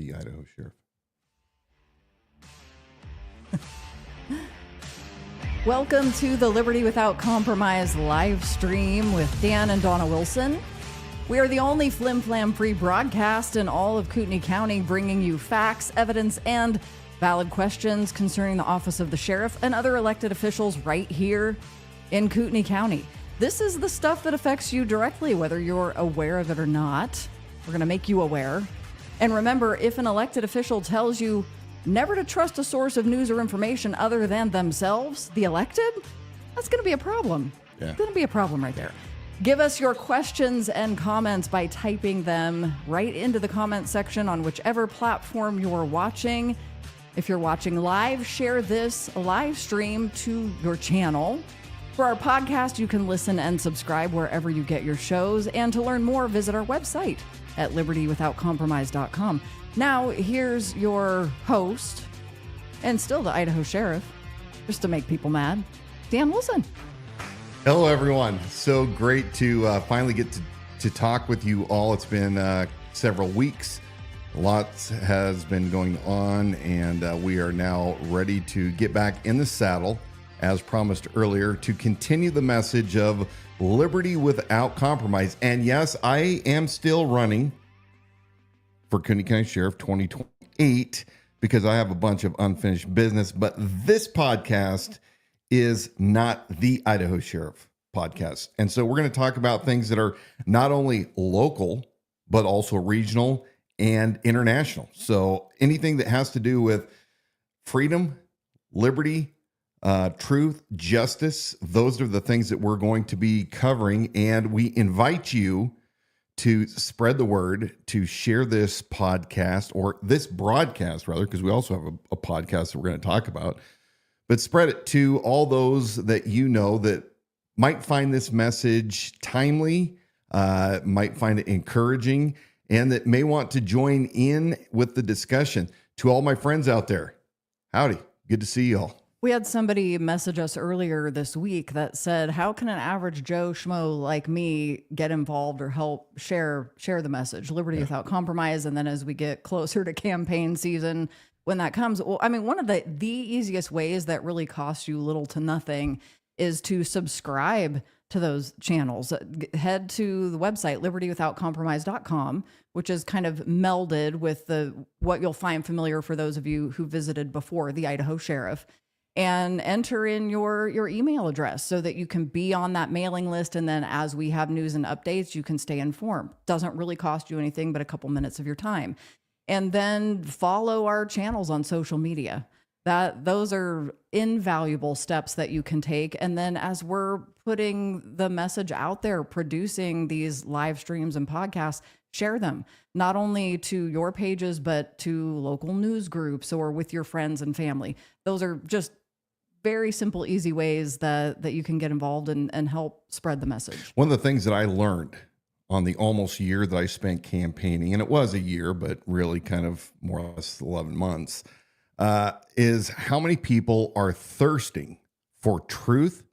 the Idaho Sheriff. Welcome to the Liberty Without Compromise live stream with Dan and Dawna Wilson. We are the only flim-flam-free broadcast in all of Kootenai County, bringing you facts, evidence, and valid questions concerning the office of the sheriff and other elected officials right here in Kootenai County. This is the stuff that affects you directly, whether you're aware of it or not. We're going to make you aware. And remember, if an elected official tells you never to trust a source of news or information other than themselves, the elected, that's going to be a problem. Yeah. It's going to be a problem right there. Give us your questions and comments by typing them right into the comment section on whichever platform you're watching. If you're watching live, share this live stream to your channel. For our podcast, you can listen and subscribe wherever you get your shows. And to learn more, visit our website at libertywithoutcompromise.com. Now, here's your host, and still the Idaho Sheriff, just to make people mad, Dan Wilson. Hello, everyone. So great to finally get to talk with you all. It's been several weeks. Lots has been going on, and we are now ready to get back in the saddle, as promised earlier, to continue the message of liberty without compromise. And yes, I am still running for Kootenai County Sheriff 2028 because I have a bunch of unfinished business. But this podcast is not the Idaho Sheriff podcast. And so we're going to talk about things that are not only local, but also regional and international. So anything that has to do with freedom, liberty, truth, justice, those are the things that we're going to be covering. And we invite you to spread the word, to share this podcast, or this broadcast rather, because we also have a podcast that we're going to talk about, but spread it to all those that you know that might find this message timely, might find it encouraging, and that may want to join in with the discussion. To all my friends out there, howdy, good to see you all. We had somebody message us earlier this week that said, how can an average Joe Schmo like me get involved or help share the message, liberty without compromise? And then as we get closer to campaign season, when that comes, well, I mean, one of the easiest ways that really costs you little to nothing is to subscribe to those channels. Head to the website, libertywithoutcompromise.com, which is kind of melded with what you'll find familiar for those of you who visited before, the Idaho Sheriff, and enter in your email address so that you can be on that mailing list. And then as we have news and updates, you can stay informed. Doesn't really cost you anything but a couple minutes of your time. And then follow our channels on social media. Those are invaluable steps that you can take. And then as we're putting the message out there, producing these live streams and podcasts, share them, not only to your pages, but to local news groups or with your friends and family. Those are just very simple, easy ways that you can get involved and help spread the message. One of the things that I learned on the almost year that I spent campaigning, and it was a year, but really kind of more or less 11 months, is how many people are thirsting for truth,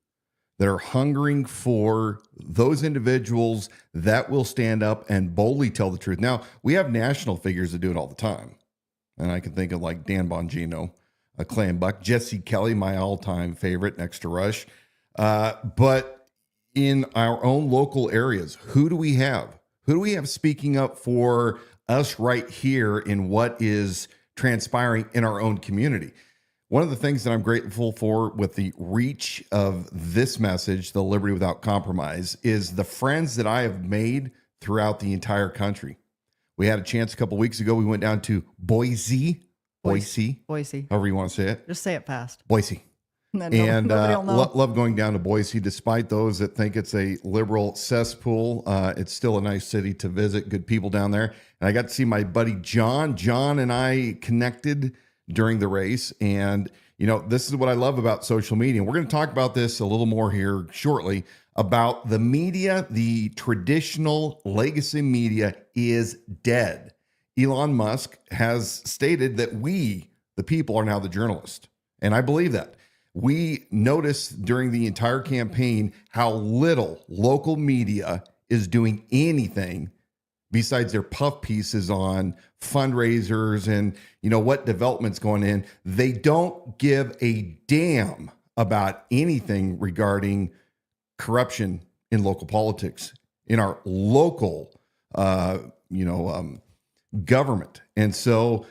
that are hungering for those individuals that will stand up and boldly tell the truth. Now, we have national figures that do it all the time. And I can think of like Dan Bongino, Clay and Buck, Jesse Kelly, my all-time favorite next to Rush. But in our own local areas, who do we have? Who do we have speaking up for us right here in what is transpiring in our own community? One of the things that I'm grateful for with the reach of this message, the Liberty Without Compromise, is the friends that I have made throughout the entire country. We had a chance a couple weeks ago. We went down to Boise, however you want to say it. Just say it fast. Boise. And love going down to Boise, despite those that think it's a liberal cesspool. It's still a nice city to visit, good people down there. And I got to see my buddy John. John and I connected during the race. And, you know, this is what I love about social media. And we're going to talk about this a little more here shortly about the media. The traditional legacy media is dead. Elon Musk has stated that we, the people, are now the journalists. And I believe that. We noticed during the entire campaign how little local media is doing anything besides their puff pieces on fundraisers and, what development's going in. They don't give a damn about anything regarding corruption in local politics, in our local, government. And so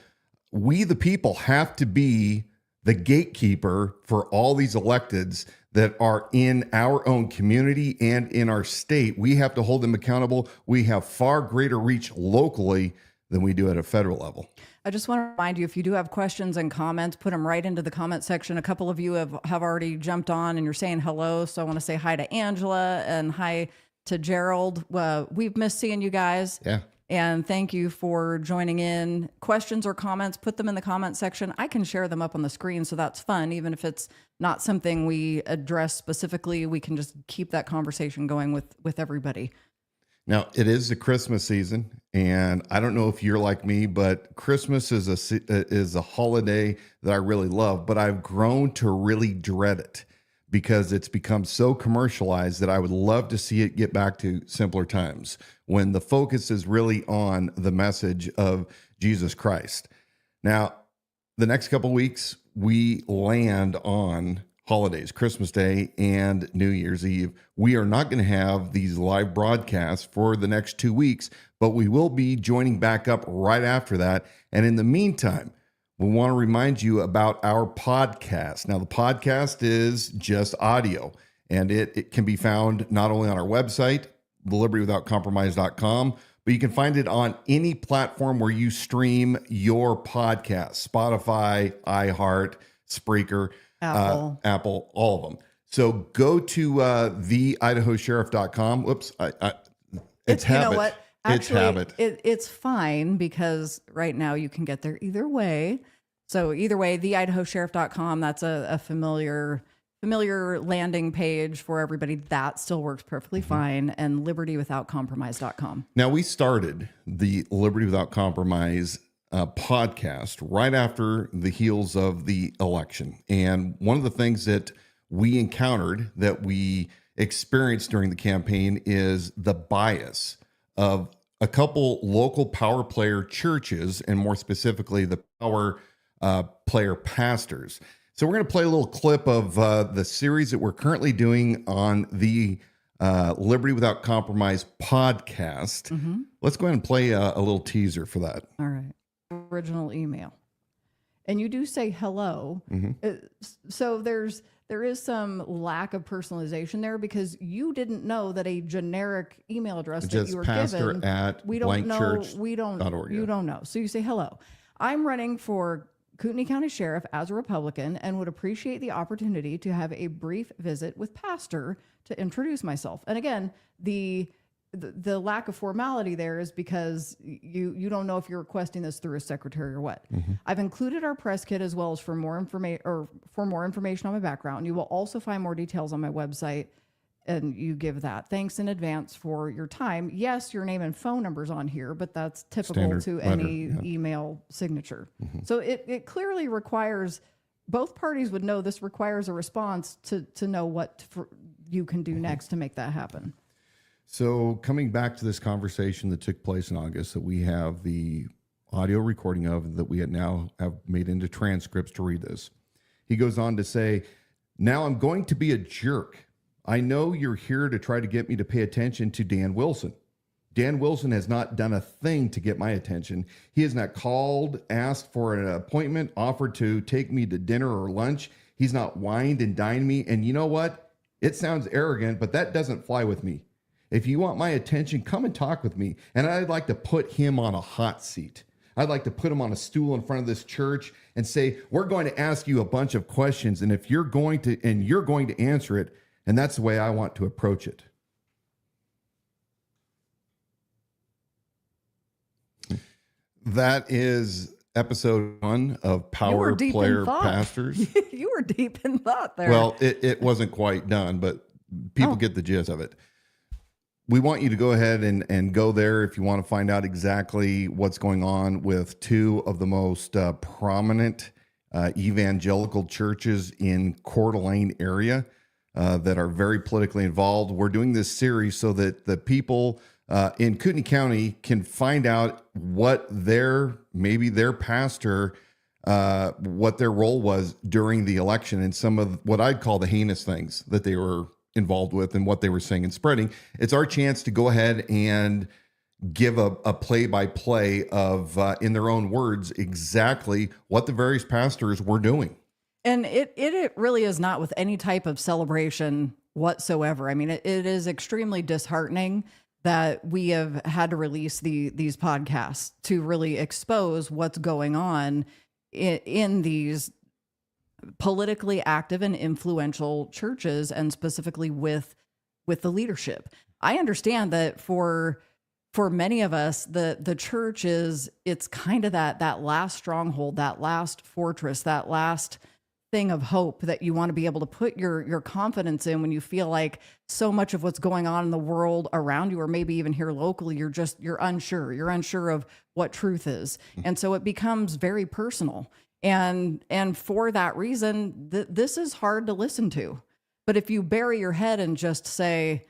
we, the people, have to be the gatekeeper for all these electeds that are in our own community and in our state. We have to hold them accountable. We have far greater reach locally than we do at a federal level. I just want to remind you, if you do have questions and comments, put them right into the comment section. A couple of you have already jumped on and you're saying hello. So I want to say hi to Angela and hi to Gerald. We've missed seeing you guys. Yeah. And thank you for joining in. Questions or comments, put them in the comment section. I can share them up on the screen, so that's fun. Even if it's not something we address specifically, we can just keep that conversation going with everybody. Now, it is the Christmas season, and I don't know if you're like me, but Christmas is a holiday that I really love, but I've grown to really dread it because it's become so commercialized that I would love to see it get back to simpler times when the focus is really on the message of Jesus Christ. Now, the next couple of weeks, we land on holidays, Christmas Day and New Year's Eve. We are not going to have these live broadcasts for the next 2 weeks, but we will be joining back up right after that. And in the meantime, we want to remind you about our podcast. Now, the podcast is just audio, and it can be found not only on our website, libertywithoutcompromise.com, but you can find it on any platform where you stream your podcast: Spotify, iHeart, Spreaker, Apple, all of them. So go to theidahosheriff.com. Whoops, it's habit. You know what? Actually, it's it's fine because right now you can get there either way. So either way, theidahosheriff.com, that's a familiar landing page for everybody. That still works perfectly fine. And libertywithoutcompromise.com. Now, we started the Liberty Without Compromise podcast right after the heels of the election. And one of the things that we encountered, that we experienced during the campaign, is the bias of a couple local power player churches, and more specifically, the power player pastors. So we're going to play a little clip of the series that we're currently doing on the Liberty Without Compromise podcast. Mm-hmm. Let's go ahead and play a little teaser for that. All right. Original email. And you do say hello. Mm-hmm. So there is some lack of personalization there because you didn't know that a generic email address that you were given, we don't know. You don't know. So you say hello. I'm running for Kootenai County Sheriff as a Republican and would appreciate the opportunity to have a brief visit with Pastor to introduce myself. And again, the lack of formality there is because you don't know if you're requesting this through a secretary or what. Mm-hmm. I've included our press kit as well as for more information on my background. You will also find more details on my website, and you give that. Thanks in advance for your time. Yes, your name and phone number's on here, but that's typical to any email signature. Mm-hmm. So it clearly requires, both parties would know this requires a response to know what you can do next to make that happen. So coming back to this conversation that took place in August that we have the audio recording of, that we now have made into transcripts to read this, he goes on to say, "Now I'm going to be a jerk. I know you're here to try to get me to pay attention to Dan Wilson. Dan Wilson has not done a thing to get my attention. He has not called, asked for an appointment, offered to take me to dinner or lunch. He's not wined and dined me. And you know what? It sounds arrogant, but that doesn't fly with me. If you want my attention, come and talk with me. And I'd like to put him on a hot seat. I'd like to put him on a stool in front of this church and say, we're going to ask you a bunch of questions. And if you're going to answer it, and that's the way I want to approach it." That is episode 1 of Power Player Pastors. You were deep in thought there. Well, it wasn't quite done, but people get the gist of it. We want you to go ahead and go there if you want to find out exactly what's going on with 2 of the most prominent evangelical churches in Coeur d'Alene area that are very politically involved. We're doing this series so that the people in Kootenai County can find out what maybe their pastor, what their role was during the election and some of what I'd call the heinous things that they were involved with and what they were saying and spreading. It's our chance to go ahead and give a play-by-play of, in their own words, exactly what the various pastors were doing. And it really is not with any type of celebration whatsoever. I mean, it is extremely disheartening that we have had to release these podcasts to really expose what's going on in these politically active and influential churches, and specifically with the leadership. I understand that for many of us, the church it's kind of that last stronghold, that last fortress, that last thing of hope that you want to be able to put your confidence in when you feel like so much of what's going on in the world around you, or maybe even here locally, you're unsure of what truth is. And so it becomes very personal. And for that reason, this is hard to listen to. But if you bury your head and just say,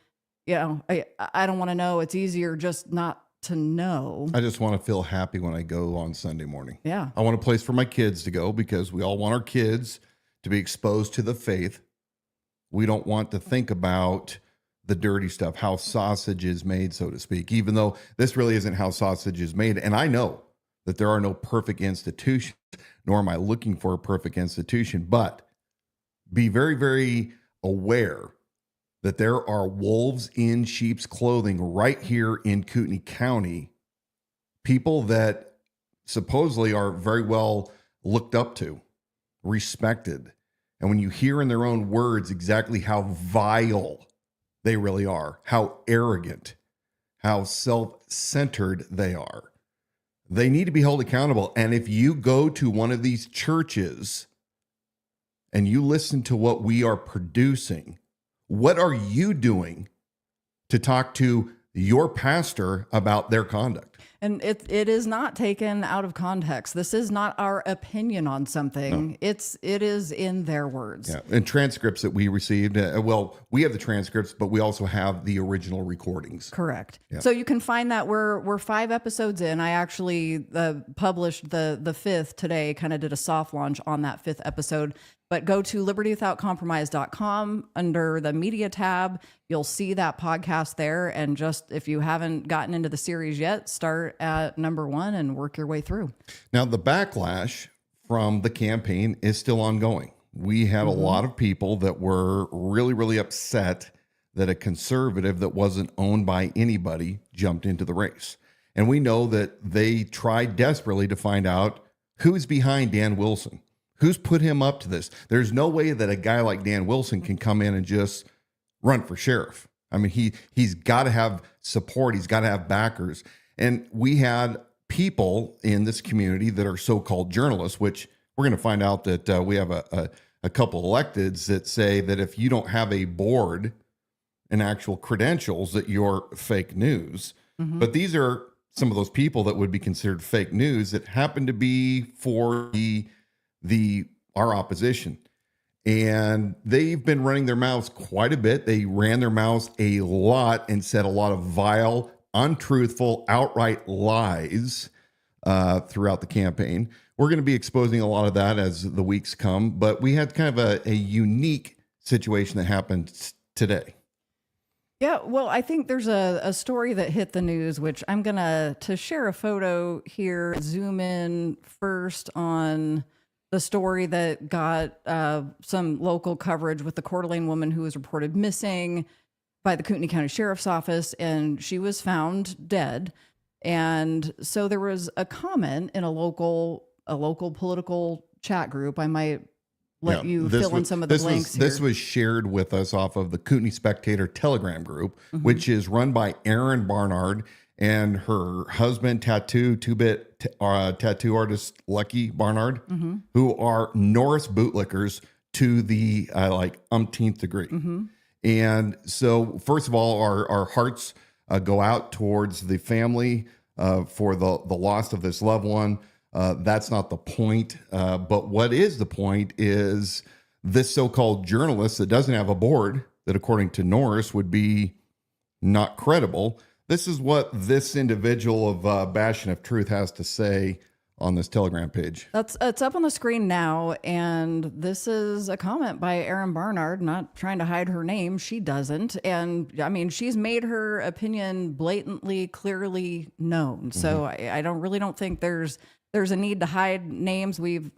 I don't want to know, it's easier just not to know. I just want to feel happy when I go on Sunday morning. Yeah. I want a place for my kids to go, because we all want our kids to be exposed to the faith. We don't want to think about the dirty stuff, how sausage is made, so to speak, even though this really isn't how sausage is made. And I know that there are no perfect institutions, nor am I looking for a perfect institution, but be very, very aware that there are wolves in sheep's clothing right here in Kootenai County, people that supposedly are very well looked up to, respected. And when you hear in their own words exactly how vile they really are, how arrogant, how self-centered they are, they need to be held accountable. And if you go to one of these churches and you listen to what we are producing, what are you doing to talk to your pastor about their conduct? And it is not taken out of context. This is not our opinion on something. No. It is in their words. Yeah, and transcripts that we received. We have the transcripts, but we also have the original recordings. Correct. Yeah. So you can find that we're 5 episodes in. I actually published the 5th today. Kind of did a soft launch on that 5th episode. But go to libertywithoutcompromise.com under the media tab. You'll see that podcast there. And just if you haven't gotten into the series yet, start at number 1 and work your way through. Now, the backlash from the campaign is still ongoing. We had a lot of people that were really, really upset that a conservative that wasn't owned by anybody jumped into the race. And we know that they tried desperately to find out who's behind Dan Wilson. Who's put him up to this? There's no way that a guy like Dan Wilson can come in and just run for sheriff. I mean, he's got to have support. He's got to have backers. And we had people in this community that are so-called journalists, which we're going to find out that we have a couple electeds that say that if you don't have a board and actual credentials, that you're fake news. But these are some of those people that would be considered fake news that happen to be for our opposition. And they've been running their mouths quite a bit. They ran their mouths a lot and said a lot of vile, untruthful, outright lies throughout the campaign. We're going to be exposing a lot of that as the weeks come, but we had kind of a unique situation that happened today. Yeah, well, I think there's a story that hit the news, which I'm going to share a photo here, zoom in first on the story that got some local coverage with the Coeur d'Alene woman who was reported missing by the Kootenai County Sheriff's Office, and she was found dead. And so there was a comment in a local political chat group. I might let you fill in some of the blanks here. This was shared with us off of the Kootenai Spectator Telegram group, which is run by Erin Barnard and her husband, two-bit tattoo artist Lucky Barnard, who are Norris bootlickers to the umpteenth degree. And so, first of all, our hearts go out towards the family for the loss of this loved one. That's not the point. But what is the point is this so-called journalist that doesn't have a board, that according to Norris would be not credible. This is what this individual of Bastion of Truth has to say on this Telegram page. It's up on the screen now, and this is a comment by Erin Barnard, not trying to hide her name. She doesn't. And I mean, she's made her opinion blatantly, clearly known. So I don't think there's a need to hide names. We've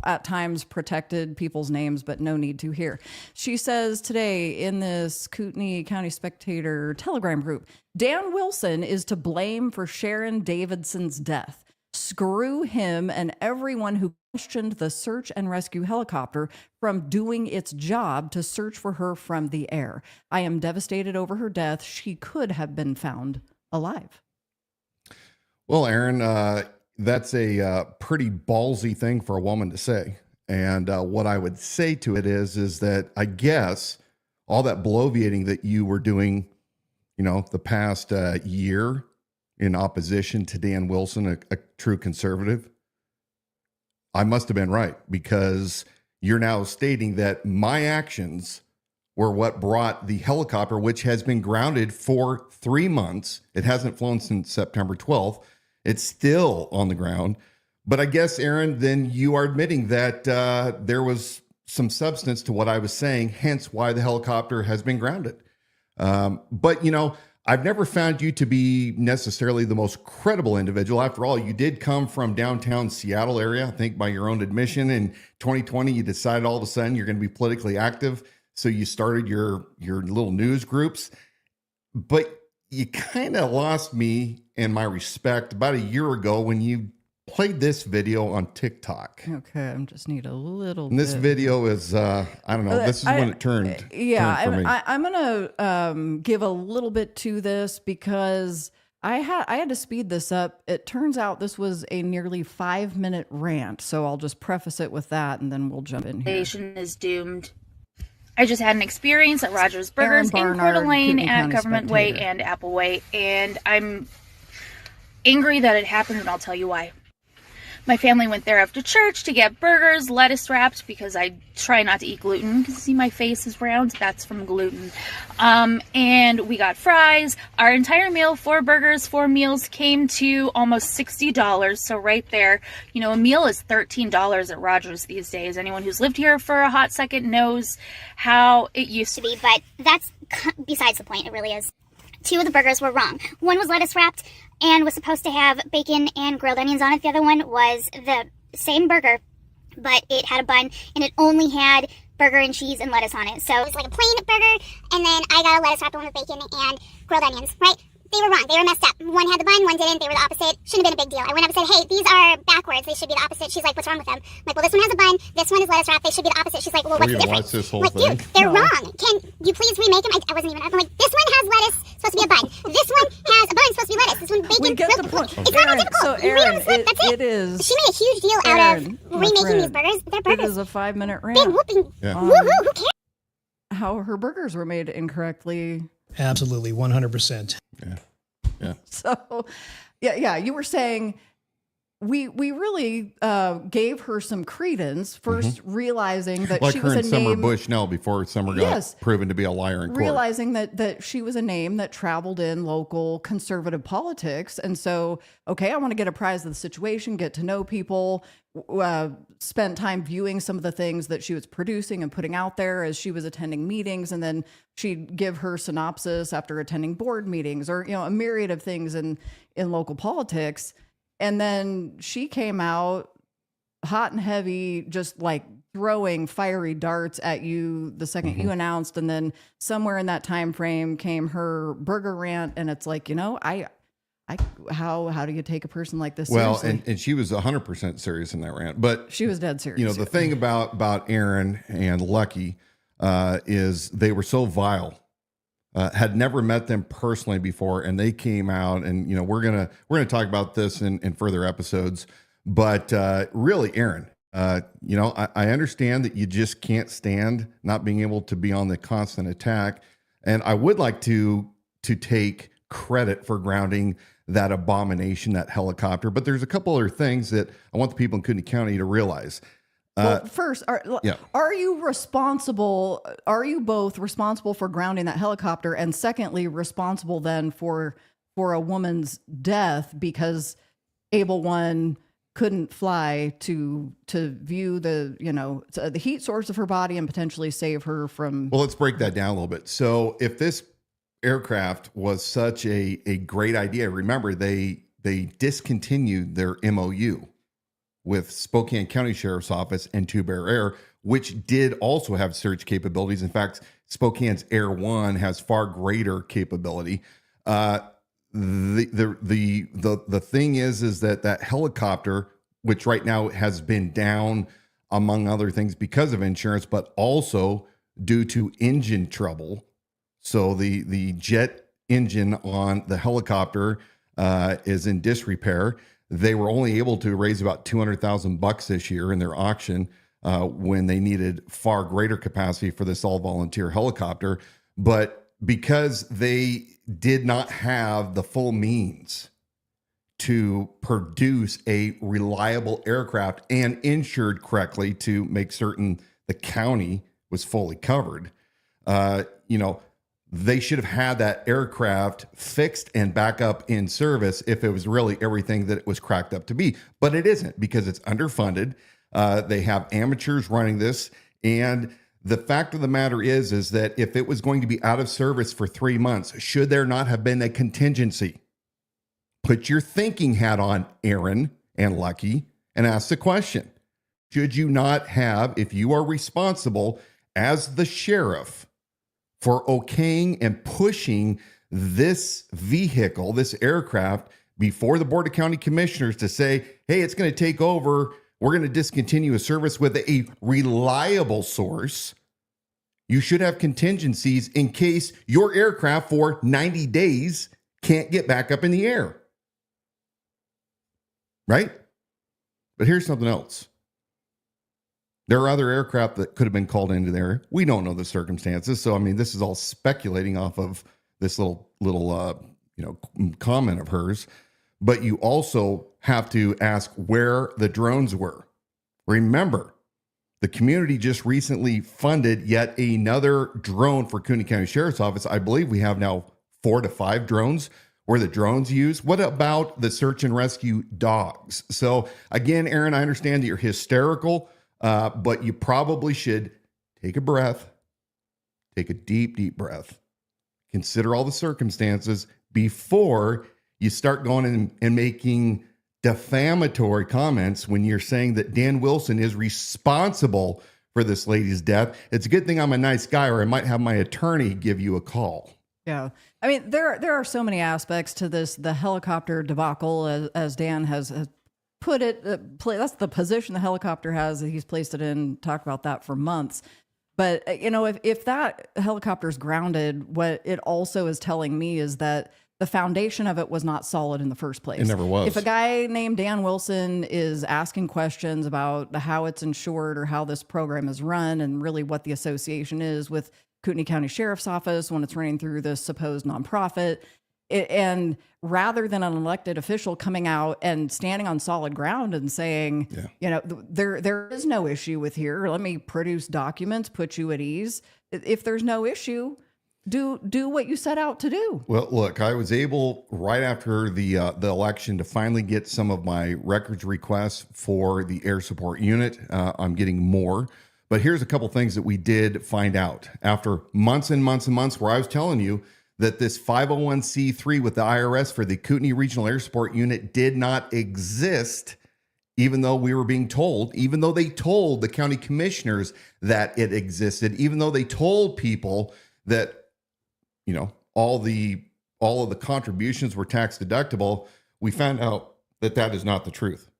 at times protected people's names, but no need to here. She says today in this Kootenai County Spectator Telegram group, Dan Wilson is to blame for Sharon Davidson's death. Screw him and everyone who questioned the search and rescue helicopter from doing its job to search for her from the air. I am devastated over her death. She could have been found alive. Well, Aaron, that's a pretty ballsy thing for a woman to say. And what I would say to it is that I guess all that bloviating that you were doing, the past year in opposition to Dan Wilson, a true conservative, I must have been right, because you're now stating that my actions were what brought the helicopter, which has been grounded for 3 months. It hasn't flown since September 12th. It's still on the ground. But I guess, Aaron, then you are admitting that there was some substance to what I was saying, hence why the helicopter has been grounded. But, I've never found you to be necessarily the most credible individual. After all, you did come from downtown Seattle area, I think by your own admission. In 2020, you decided all of a sudden you're going to be politically active. So you started your little news groups. But you kind of lost me and my respect about a year ago when you played this video on TikTok. Okay, I just need a little and this bit. Video is, I don't know, this is when it turned. Yeah, turned for me. I'm going to give a little bit to this because I had to speed this up. It turns out this was a nearly 5-minute rant, so I'll just preface it with that, and then we'll jump in here. Nation is doomed. I just had an experience at Rogers Burgers in Coeur d'Alene at Government Way and Apple Way, and I'm angry that it happened, and I'll tell you why. My family went there after church to get burgers, lettuce wrapped, because I try not to eat gluten. You can see my face is round. That's from gluten. And we got fries. Our entire meal, 4 burgers, 4 meals, came to almost $60. So right there, a meal is $13 at Rogers these days. Anyone who's lived here for a hot second knows how it used to be. But that's besides the point. It really is. 2 of the burgers were wrong. One was lettuce wrapped and was supposed to have bacon and grilled onions on it. The other one was the same burger, but it had a bun and it only had burger and cheese and lettuce on it. So it was like a plain burger, and then I got a lettuce wrapped one with bacon and grilled onions, right? They were wrong. They were messed up. One had the bun, one didn't. They were the opposite. Shouldn't have been a big deal. I went up and said, hey, these are backwards. They should be the opposite. She's like, what's wrong with them? I'm like, well, this one has a bun. This one is lettuce wrapped. They should be the opposite. She's like, well, what's the difference? This whole like, thing? dude, they're wrong. Can you please remake them? I wasn't even. I'm like, this one has lettuce, supposed to be a bun. This one has a bun, supposed to be lettuce. This one bacon. We get the point. It's not that difficult. So, You read on Aaron, the slip, that's it. it is. She made a huge deal out of remaking these burgers. They're It burgers. is a 5-minute Big rant. whooping. Yeah. Woohoo, who cares? How her burgers were made incorrectly. Absolutely, 100%. Yeah. So, yeah, you were saying we really gave her some credence, first realizing that Like she her was a and Summer name. Bushnell before Summer got proven to be a liar in court. Realizing that she was a name that traveled in local conservative politics. And so, okay, I want to get apprised of the situation, get to know people, spent time viewing some of the things that she was producing and putting out there as she was attending meetings. And then she'd give her synopsis after attending board meetings or, a myriad of things in local politics. And then she came out hot and heavy, just like throwing fiery darts at you the second you announced. And then somewhere in that time frame came her burger rant. And it's like, how do you take a person like this seriously? Well, and she was 100% serious in that rant. But She was dead serious. the thing about Aaron and Lucky is they were so vile. Had never met them personally before, and they came out, and we're gonna talk about this in further episodes. But really, Aaron, I understand that you just can't stand not being able to be on the constant attack, and I would like to take credit for grounding that abomination, that helicopter. But there's a couple other things that I want the people in Kootenai County to realize. Well, first, are you responsible? Are you both responsible for grounding that helicopter, and secondly, responsible then for for a woman's death because Able One couldn't fly to view the heat source of her body and potentially save her from. Well, let's break that down a little bit. So if this aircraft was such a great idea, remember they discontinued their MOU with Spokane County Sheriff's Office and Two Bear Air, which did also have search capabilities. In fact, Spokane's Air One has far greater capability. The thing is that helicopter, which right now has been down among other things because of insurance, but also due to engine trouble. So the jet engine on the helicopter is in disrepair. They were only able to raise about $200,000 this year in their auction when they needed far greater capacity for this all-volunteer helicopter. But because they did not have the full means to produce a reliable aircraft and insured correctly to make certain the county was fully covered, they should have had that aircraft fixed and back up in service if it was really everything that it was cracked up to be. But it isn't, because it's underfunded. They have amateurs running this. And the fact of the matter is that if it was going to be out of service for 3 months, should there not have been a contingency? Put your thinking hat on, Aaron and Lucky, and ask the question. Should you not have, if you are responsible as the sheriff for okaying and pushing this vehicle, this aircraft, before the Board of County Commissioners to say, hey, it's going to take over, we're going to discontinue a service with a reliable source, you should have contingencies in case your aircraft for 90 days can't get back up in the air. Right? But here's something else. There are other aircraft that could have been called into there. We don't know the circumstances. So, I mean, this is all speculating off of this little comment of hers. But you also have to ask where the drones were. Remember, the community just recently funded yet another drone for Kootenai County Sheriff's Office. I believe we have now 4 to 5 drones. Were the drones used? What about the search and rescue dogs? So again, Aaron, I understand that you're hysterical, but you probably should take a breath, take a deep, deep breath, consider all the circumstances before you start going and making defamatory comments when you're saying that Dan Wilson is responsible for this lady's death. It's a good thing I'm a nice guy, or I might have my attorney give you a call. Yeah. I mean, there are so many aspects to this, the helicopter debacle, as Dan has put it. That's the position the helicopter has. He's placed it in, talked about that for months. But, if that helicopter is grounded, what it also is telling me is that the foundation of it was not solid in the first place. It never was. If a guy named Dan Wilson is asking questions about how it's insured or how this program is run and really what the association is with Kootenai County Sheriff's Office when it's running through this supposed nonprofit, and rather than an elected official coming out and standing on solid ground and saying, there is no issue with here, let me produce documents, put you at ease. If there's no issue, do what you set out to do. Well, look, I was able right after the election to finally get some of my records requests for the air support unit. I'm getting more. But here's a couple things that we did find out after months and months and months where I was telling you that this 501c3 with the IRS for the Kootenai Regional Air Support Unit did not exist, even though we were being told, even though they told the county commissioners that it existed, even though they told people that, all of the contributions were tax deductible, we found out that that is not the truth.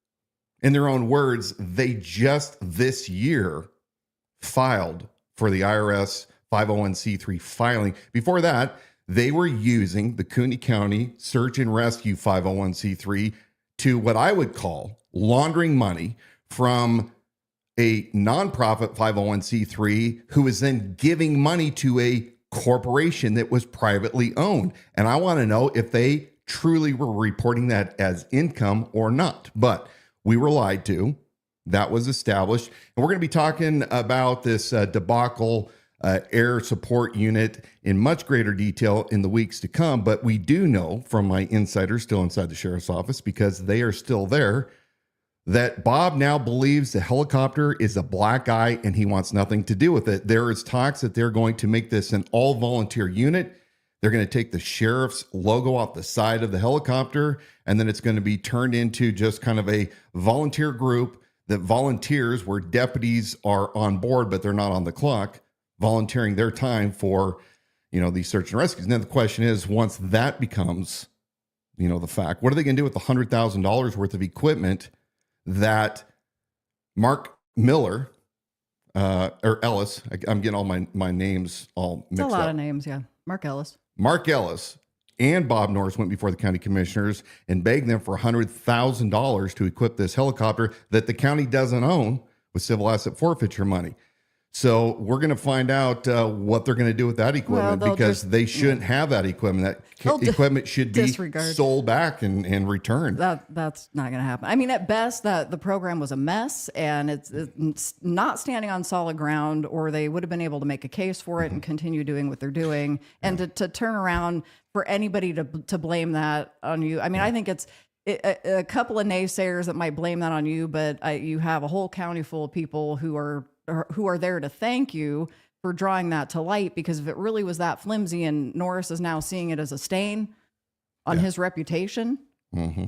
In their own words, they just this year filed for the IRS 501c3 filing. Before that, they were using the Kootenai County Search and Rescue 501c3 to what I would call laundering money from a nonprofit 501c3 who is then giving money to a corporation that was privately owned. And I want to know if they truly were reporting that as income or not. But we were lied to. That was established. And we're going to be talking about this debacle air support unit in much greater detail in the weeks to come. But we do know from my insiders still inside the sheriff's office, because they are still there, that Bob now believes the helicopter is a black eye and he wants nothing to do with it. There is talks that they're going to make this an all-volunteer unit. They're going to take the sheriff's logo off the side of the helicopter, and then it's going to be turned into just kind of a volunteer group that volunteers where deputies are on board, but they're not on the clock, volunteering their time for, these search and rescues. And then the question is, once that becomes, the fact, what are they going to do with the $100,000 worth of equipment that Mark Miller, or Ellis, I'm getting all my names all mixed up. It's a lot of names, yeah. Mark Ellis and Bob Norris went before the county commissioners and begged them for $100,000 to equip this helicopter that the county doesn't own with civil asset forfeiture money. So we're going to find out what they're going to do with that equipment, because they shouldn't have that equipment. That equipment should be sold back and returned. That's not going to happen. I mean, at best, that the program was a mess and it's not standing on solid ground, or they would have been able to make a case for it and continue doing what they're doing. And to turn around for anybody to blame that on you. I mean, I think it's a couple of naysayers that might blame that on you, but you have a whole county full of people who are there to thank you for drawing that to light, because if it really was that flimsy and Norris is now seeing it as a stain on his reputation. Mm-hmm.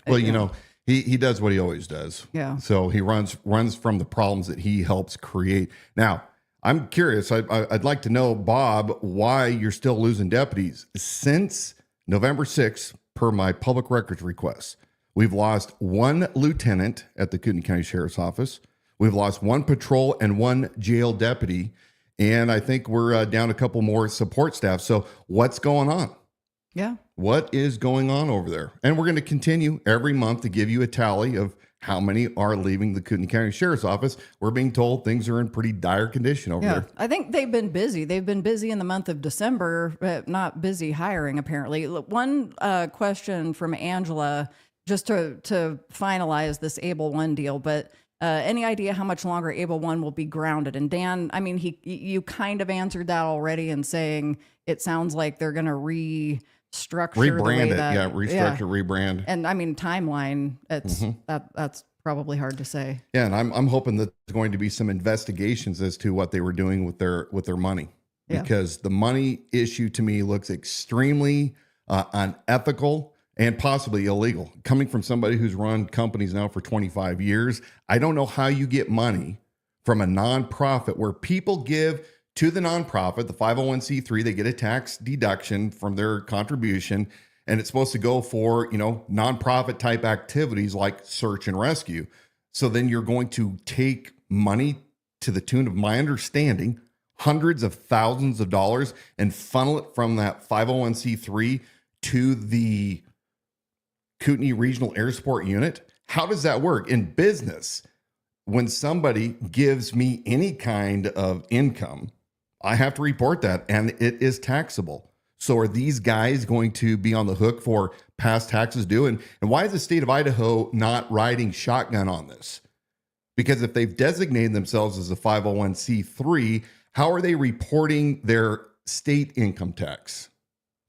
Well, he does what he always does. Yeah. So he runs from the problems that he helps create. Now, I'm curious. I'd like to know, Bob, why you're still losing deputies. Since November 6th, per my public records request, we've lost one lieutenant at the Kootenai County Sheriff's Office. We've lost one patrol and one jail deputy. And I think we're down a couple more support staff. So what's going on? Yeah. What is going on over there? And we're going to continue every month to give you a tally of how many are leaving the Kootenai County Sheriff's Office. We're being told things are in pretty dire condition over there. I think they've been busy. They've been busy in the month of December, but not busy hiring, apparently. One question from Angela, just to finalize this Able One deal, but any idea how much longer Able One will be grounded? And Dan, I mean, you kind of answered that already in saying it sounds like they're going to restructure rebrand it. Rebrand. And I mean, timeline, that's probably hard to say. Yeah, and I'm hoping that there's going to be some investigations as to what they were doing with their money, because the money issue to me looks extremely unethical and possibly illegal. Coming from somebody who's run companies now for 25 years, I don't know how you get money from a nonprofit where people give to the nonprofit, the 501c3, they get a tax deduction from their contribution, and it's supposed to go for, nonprofit type activities like search and rescue. So then you're going to take money to the tune of, my understanding, hundreds of thousands of dollars and funnel it from that 501c3 to the Kootenai Regional Air Support Unit. How does that work in business? When somebody gives me any kind of income, I have to report that, and it is taxable. So are these guys going to be on the hook for past taxes due? And why is the state of Idaho not riding shotgun on this? Because if they've designated themselves as a 501c3, how are they reporting their state income tax?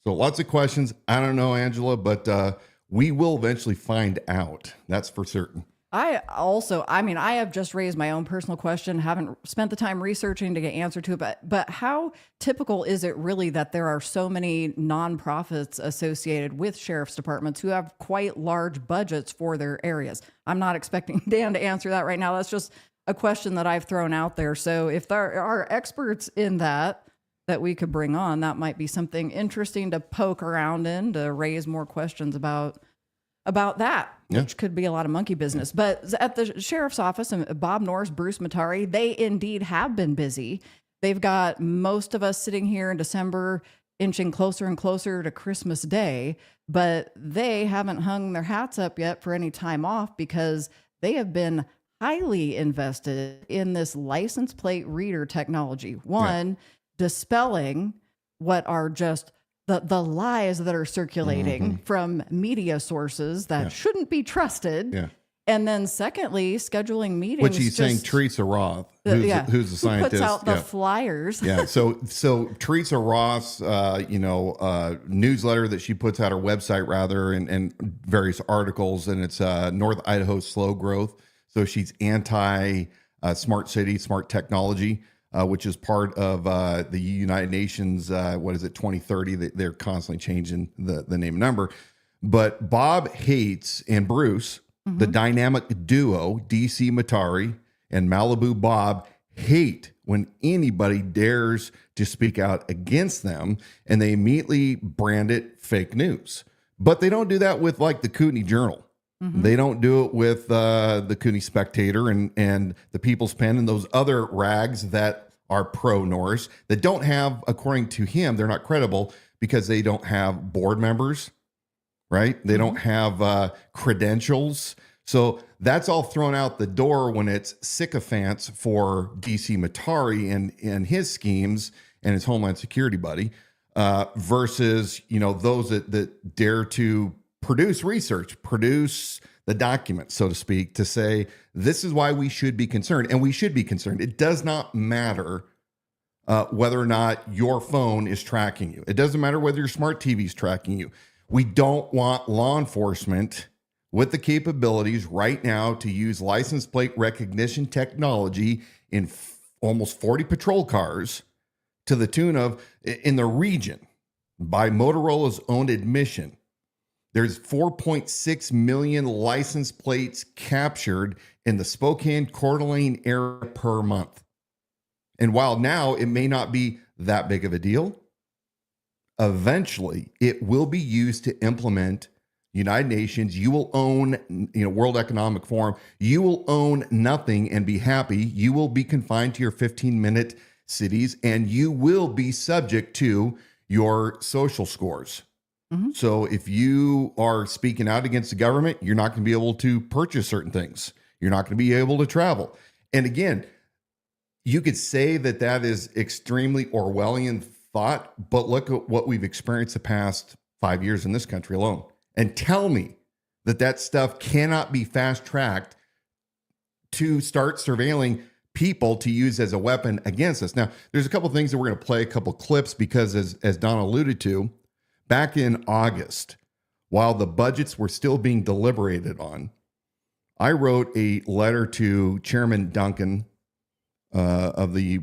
So lots of questions. I don't know, Angela, but we will eventually find out. That's for certain. I have just raised my own personal question, haven't spent the time researching to get answer to it, but how typical is it really that there are so many nonprofits associated with sheriff's departments who have quite large budgets for their areas? I'm not expecting Dan to answer that right now. That's just a question that I've thrown out there. So if there are experts in that we could bring on, that might be something interesting to poke around in, to raise more questions about that, which could be a lot of monkey business. But at the sheriff's office, and Bob Norris, Bruce Mattare, they indeed have been busy. They've got most of us sitting here in December inching closer and closer to Christmas Day, but they haven't hung their hats up yet for any time off, because they have been highly invested in this license plate reader technology. Dispelling what are just the lies that are circulating from media sources that shouldn't be trusted. And then secondly, scheduling meetings. Which he's saying Teresa Roth, who's the scientist. Puts out the flyers. Yeah. So Teresa Roth's, newsletter that she puts out, her website rather, and various articles, and it's North Idaho Slow Growth. So she's anti smart city, smart technology, which is part of the United Nations, 2030? They're constantly changing the name and number. But Bob hates, and Bruce, the dynamic duo, DC Mattare and Malibu Bob, hate when anybody dares to speak out against them, and they immediately brand it fake news. But they don't do that with like the Kootenai Journal. They don't do it with the Kootenai Spectator and the People's Pen and those other rags that are pro Norris that don't have, according to him, they're not credible because they don't have board members, right? They don't have credentials. So that's all thrown out the door when it's sycophants for DC Mattare and his schemes and his Homeland Security buddy versus, those that dare to produce research, produce the documents, so to speak, to say, this is why we should be concerned. And we should be concerned. It does not matter whether or not your phone is tracking you. It doesn't matter whether your smart TV is tracking you. We don't want law enforcement with the capabilities right now to use license plate recognition technology in almost 40 patrol cars to the tune of, in the region, by Motorola's own admission, there's 4.6 million license plates captured in the Spokane Coeur d'Alene area per month. And while now it may not be that big of a deal, eventually it will be used to implement United Nations. You will own, World Economic Forum. You will own nothing and be happy. You will be confined to your 15-minute cities, and you will be subject to your social scores. So if you are speaking out against the government, you're not going to be able to purchase certain things. You're not going to be able to travel. And again, you could say that is extremely Orwellian thought, but look at what we've experienced the past 5 years in this country alone. And tell me that stuff cannot be fast-tracked to start surveilling people to use as a weapon against us. Now, there's a couple of things that we're going to play, a couple clips, because as Dawna alluded to, back in August, while the budgets were still being deliberated on, I wrote a letter to Chairman Duncan of the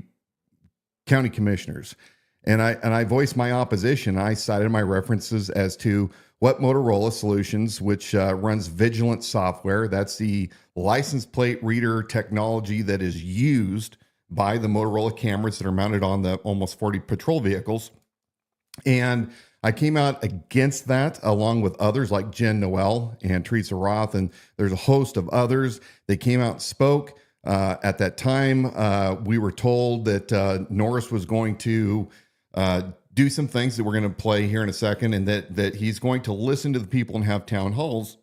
county commissioners, and I voiced my opposition. I cited my references as to what Motorola Solutions, which runs Vigilant software, that's the license plate reader technology that is used by the Motorola cameras that are mounted on the almost 40 patrol vehicles. And I came out against that along with others like Jen Noel and Teresa Roth, and there's a host of others. They came out and spoke. At that time, we were told that Norris was going to do some things that we're going to play here in a second, and that he's going to listen to the people and have town halls.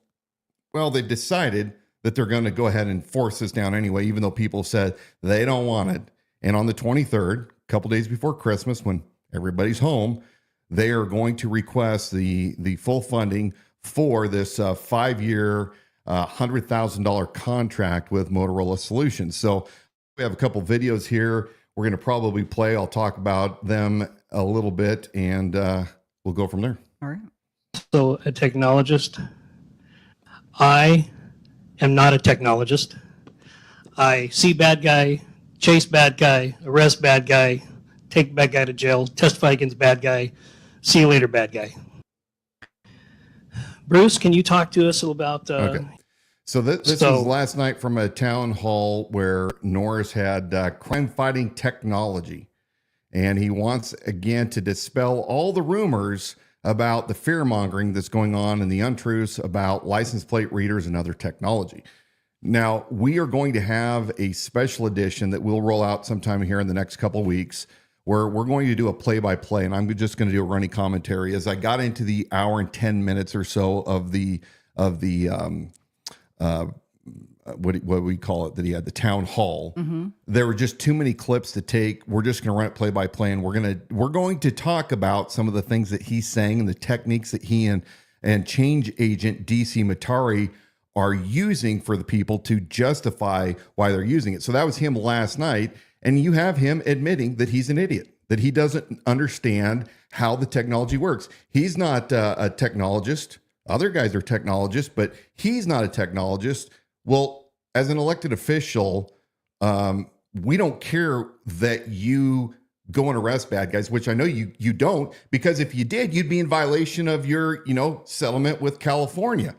Well, they decided that they're going to go ahead and force this down anyway, even though people said they don't want it. And on the 23rd, a couple days before Christmas, when everybody's home, they are going to request the full funding for this 5-year, $100,000 contract with Motorola Solutions. So we have a couple videos here we're going to probably play. I'll talk about them a little bit, and we'll go from there. All right. So a technologist. I am not a technologist. I see bad guy, chase bad guy, arrest bad guy, take bad guy to jail, testify against bad guy, see you later, bad guy. Bruce, can you talk to us about... Okay. So this was last night from a town hall where Norris had crime-fighting technology. And he wants, again, to dispel all the rumors about the fear-mongering that's going on and the untruths about license plate readers and other technology. Now, we are going to have a special edition that we'll roll out sometime here in the next couple of weeks, where we're going to do a play-by-play, and I'm just going to do a running commentary. As I got into the hour and 10 minutes or so of the what we call it, that he had the town hall. There were just too many clips to take. We're just going to run it play by play, and we're going to talk about some of the things that he's saying and the techniques that he and change agent DC Mattare are using for the people to justify why they're using it. So that was him last night. And you have him admitting that he's an idiot, that he doesn't understand how the technology works. He's not a technologist. Other guys are technologists, but he's not a technologist. Well, as an elected official, we don't care that you go and arrest bad guys, which I know you don't, because if you did, you'd be in violation of your, settlement with California.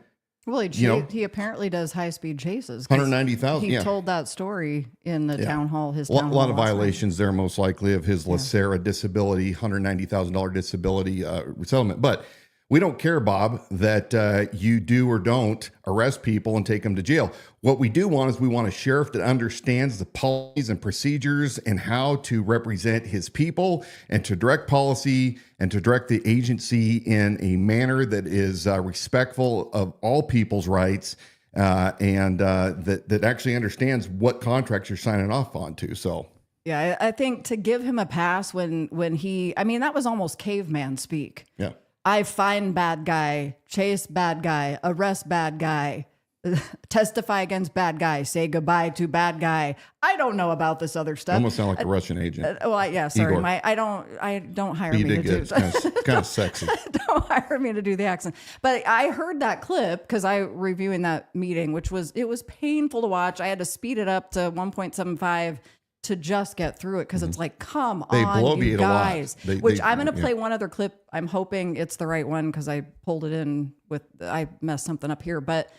Well, he apparently does high-speed chases. 190,000. He told that story in the town hall. His town hall. A lot of violations there, most likely, of his Lacera disability, $190,000 disability settlement. But we don't care, Bob, that you do or don't arrest people and take them to jail. What we do want is we want a sheriff that understands the policies and procedures and how to represent his people and to direct policy and to direct the agency in a manner that is respectful of all people's rights and that actually understands what contracts you're signing off on to. So. Yeah, I think to give him a pass when that was almost caveman speak. Yeah. I find bad guy, chase bad guy, arrest bad guy, testify against bad guy, say goodbye to bad guy. I don't know about this other stuff. Almost sound like a Russian agent. Sorry. Igor. I don't hire me to do it. Kind of sexy. Don't hire me to do the accent. But I heard that clip because I reviewing that meeting, it was painful to watch. I had to speed it up to 1.75 to just get through it because it's like, come on, you guys. Which I'm going to play one other clip. I'm hoping it's the right one because I pulled it in I messed something up here. But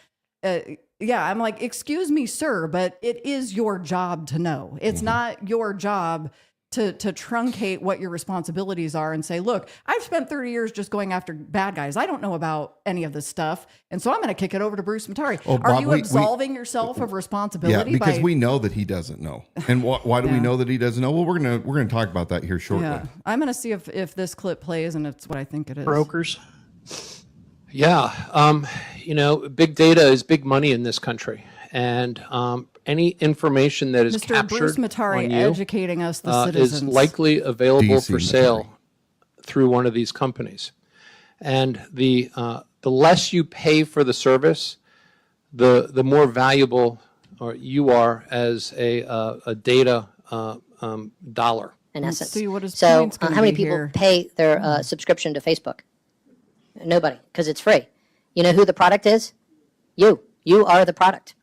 I'm like, excuse me, sir, but it is your job to know. It's not your job to truncate what your responsibilities are and say, look, I've spent 30 years just going after bad guys. I don't know about any of this stuff. And so I'm going to kick it over to Bruce Mattare. Oh, Are you absolving yourself of responsibility? Yeah, because we know that he doesn't know. And why do we know that he doesn't know? Well, we're going to talk about that here shortly. Yeah. I'm going to see if this clip plays and it's what I think it is. Brokers. Yeah. Big data is big money in this country. And any information that is Mr. captured Bruce Mattare on you educating us, the citizens, is likely available DC for sale through one of these companies. And the less you pay for the service, the more valuable you are as a data dollar. In essence. see what his So point's gonna how many be people here. pay their subscription to Facebook? Nobody, because it's free. You know who the product is? You. You are the product.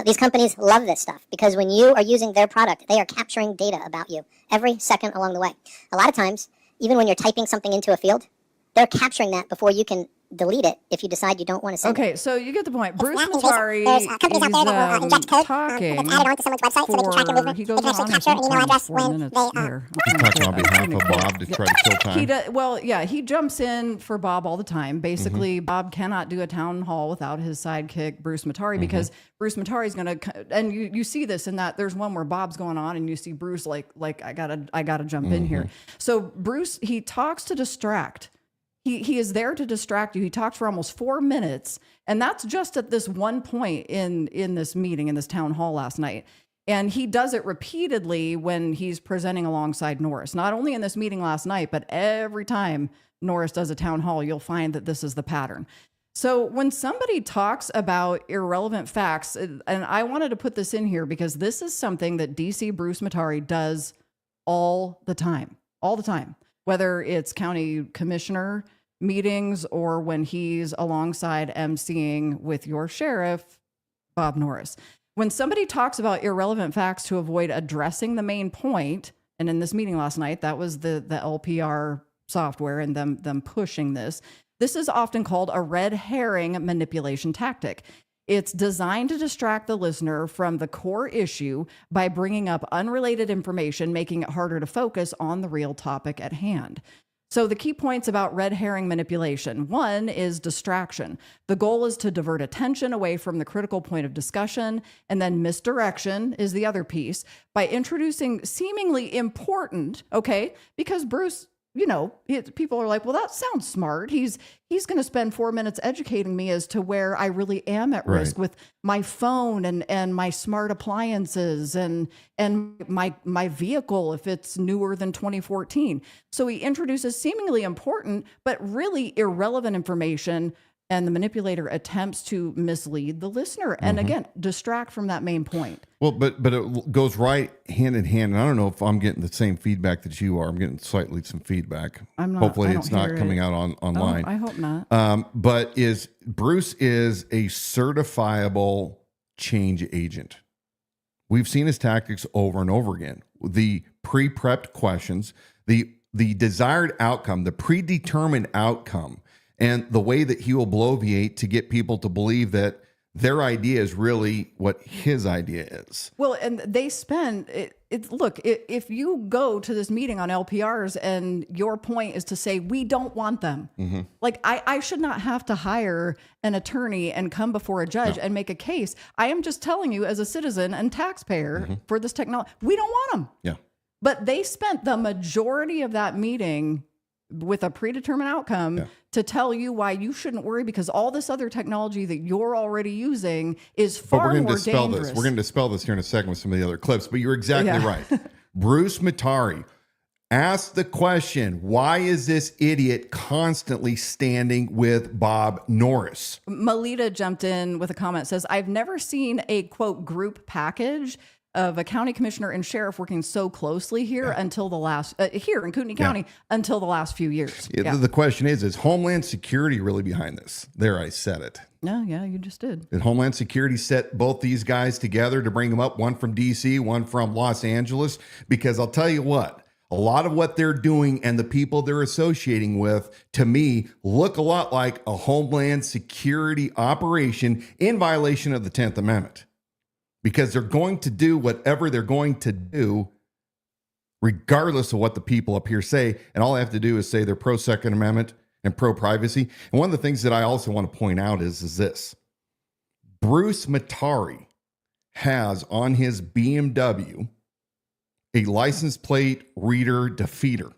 These companies love this stuff because when you are using their product, they are capturing data about you every second along the way. A lot of times, even when you're typing something into a field, they're capturing that before you can delete it if you decide you don't want to send it. Okay, so you get the point. Bruce Mattare There's companies out there that will inject code talking that's added onto someone's website so they can track your movement. He They goes can actually on capture an email address 4 when minutes they here. He's talking on behalf of Bob to try to kill time. He jumps in for Bob all the time. Basically, Bob cannot do a town hall without his sidekick, Bruce Mattare, because Bruce Mattare is going to, and you see this in that there's one where Bob's going on and you see Bruce like I gotta jump in here. So Bruce, he talks to distract. He is there to distract you. He talks for almost 4 minutes, and that's just at this one point in this meeting, in this town hall last night. And he does it repeatedly when he's presenting alongside Norris. Not only in this meeting last night, but every time Norris does a town hall, you'll find that this is the pattern. So when somebody talks about irrelevant facts, and I wanted to put this in here because this is something that DC Bruce Mattare does all the time, whether it's county commissioner meetings or when he's alongside emceeing with your sheriff, Bob Norris. When somebody talks about irrelevant facts to avoid addressing the main point, and in this meeting last night, that was the LPR software and them pushing this. This is often called a red herring manipulation tactic. It's designed to distract the listener from the core issue by bringing up unrelated information, making it harder to focus on the real topic at hand. So the key points about red herring manipulation. One is distraction. The goal is to divert attention away from the critical point of discussion, and then misdirection is the other piece by introducing seemingly important, because Bruce, people are like, well, that sounds smart. He's going to spend 4 minutes educating me as to where I really am at risk with my phone and my smart appliances and my vehicle if it's newer than 2014. So he introduces seemingly important but really irrelevant information and the manipulator attempts to mislead the listener and again distract from that main point. Well, but it goes right hand in hand. And I don't know if I'm getting the same feedback that you are. I'm getting slightly some feedback. I'm not. Hopefully, I don't it's not hear coming it. out online. Oh, I hope not. But Bruce is a certifiable change agent. We've seen his tactics over and over again. The pre-prepped questions, the desired outcome, the predetermined outcome, and the way that he will bloviate to get people to believe that their idea is really what his idea is. Well, and they spend it. Look, if you go to this meeting on LPRs and your point is to say we don't want them, like I should not have to hire an attorney and come before a judge and make a case. I am just telling you as a citizen and taxpayer for this technology, we don't want them. Yeah. But they spent the majority of that meeting with a predetermined outcome to tell you why you shouldn't worry because all this other technology that you're already using is far more dangerous. We're going to dispel this here in a second with some of the other clips, but you're exactly right. Bruce Mattare asked the question, why is this idiot constantly standing with Bob Norris? Melita jumped in with a comment, says, I've never seen a, quote, group package of a county commissioner and sheriff working so closely here until the last, here in Kootenai County, until the last few years. The question is Homeland Security really behind this? There, I said it. No, you just did. Did Homeland Security set both these guys together to bring them up, one from D.C., one from Los Angeles? Because I'll tell you what, a lot of what they're doing and the people they're associating with, to me, look a lot like a Homeland Security operation in violation of the 10th Amendment. Because they're going to do whatever they're going to do, regardless of what the people up here say. And all I have to do is say they're pro-Second Amendment and pro-privacy. And one of the things that I also want to point out is this. Bruce Mattare has on his BMW a license plate reader defeater.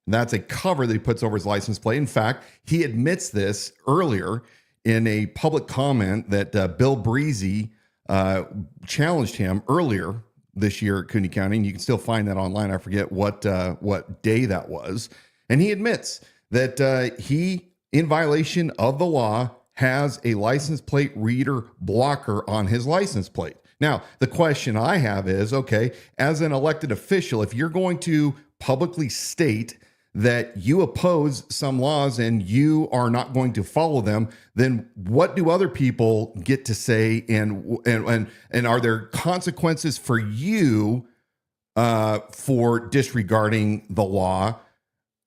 And that's a cover that he puts over his license plate. In fact, he admits this earlier in a public comment that Bill Breezy challenged him earlier this year at Kootenai County, and you can still find that online. I forget what day that was. And he admits that he, in violation of the law, has a license plate reader blocker on his license plate. Now, the question I have is, okay, as an elected official, if you're going to publicly state that you oppose some laws and you are not going to follow them, then what do other people get to say? And are there consequences for you for disregarding the law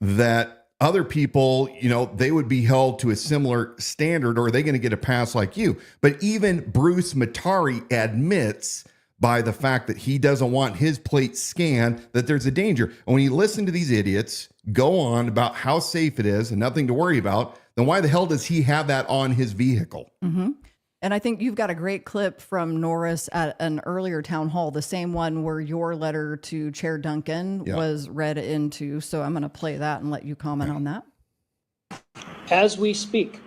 that other people, they would be held to a similar standard, or are they going to get a pass like you? But even Bruce Mattare admits by the fact that he doesn't want his plate scanned, that there's a danger. And when you listen to these idiots go on about how safe it is and nothing to worry about, then why the hell does he have that on his vehicle? And I think you've got a great clip from Norris at an earlier town hall, the same one where your letter to Chair Duncan was read into. So I'm going to play that and let you comment on that. As we speak,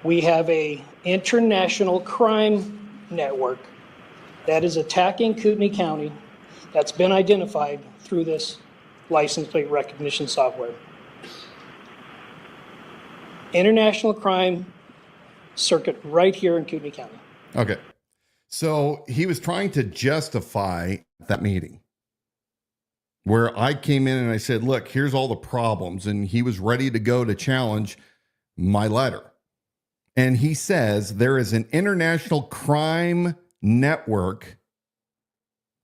we have a international crime network that is attacking Kootenai County that's been identified through this license plate recognition software. International crime circuit right here in Kootenai County. Okay. So he was trying to justify that meeting where I came in and I said, look, here's all the problems. And he was ready to go to challenge my letter. And he says there is an international crime network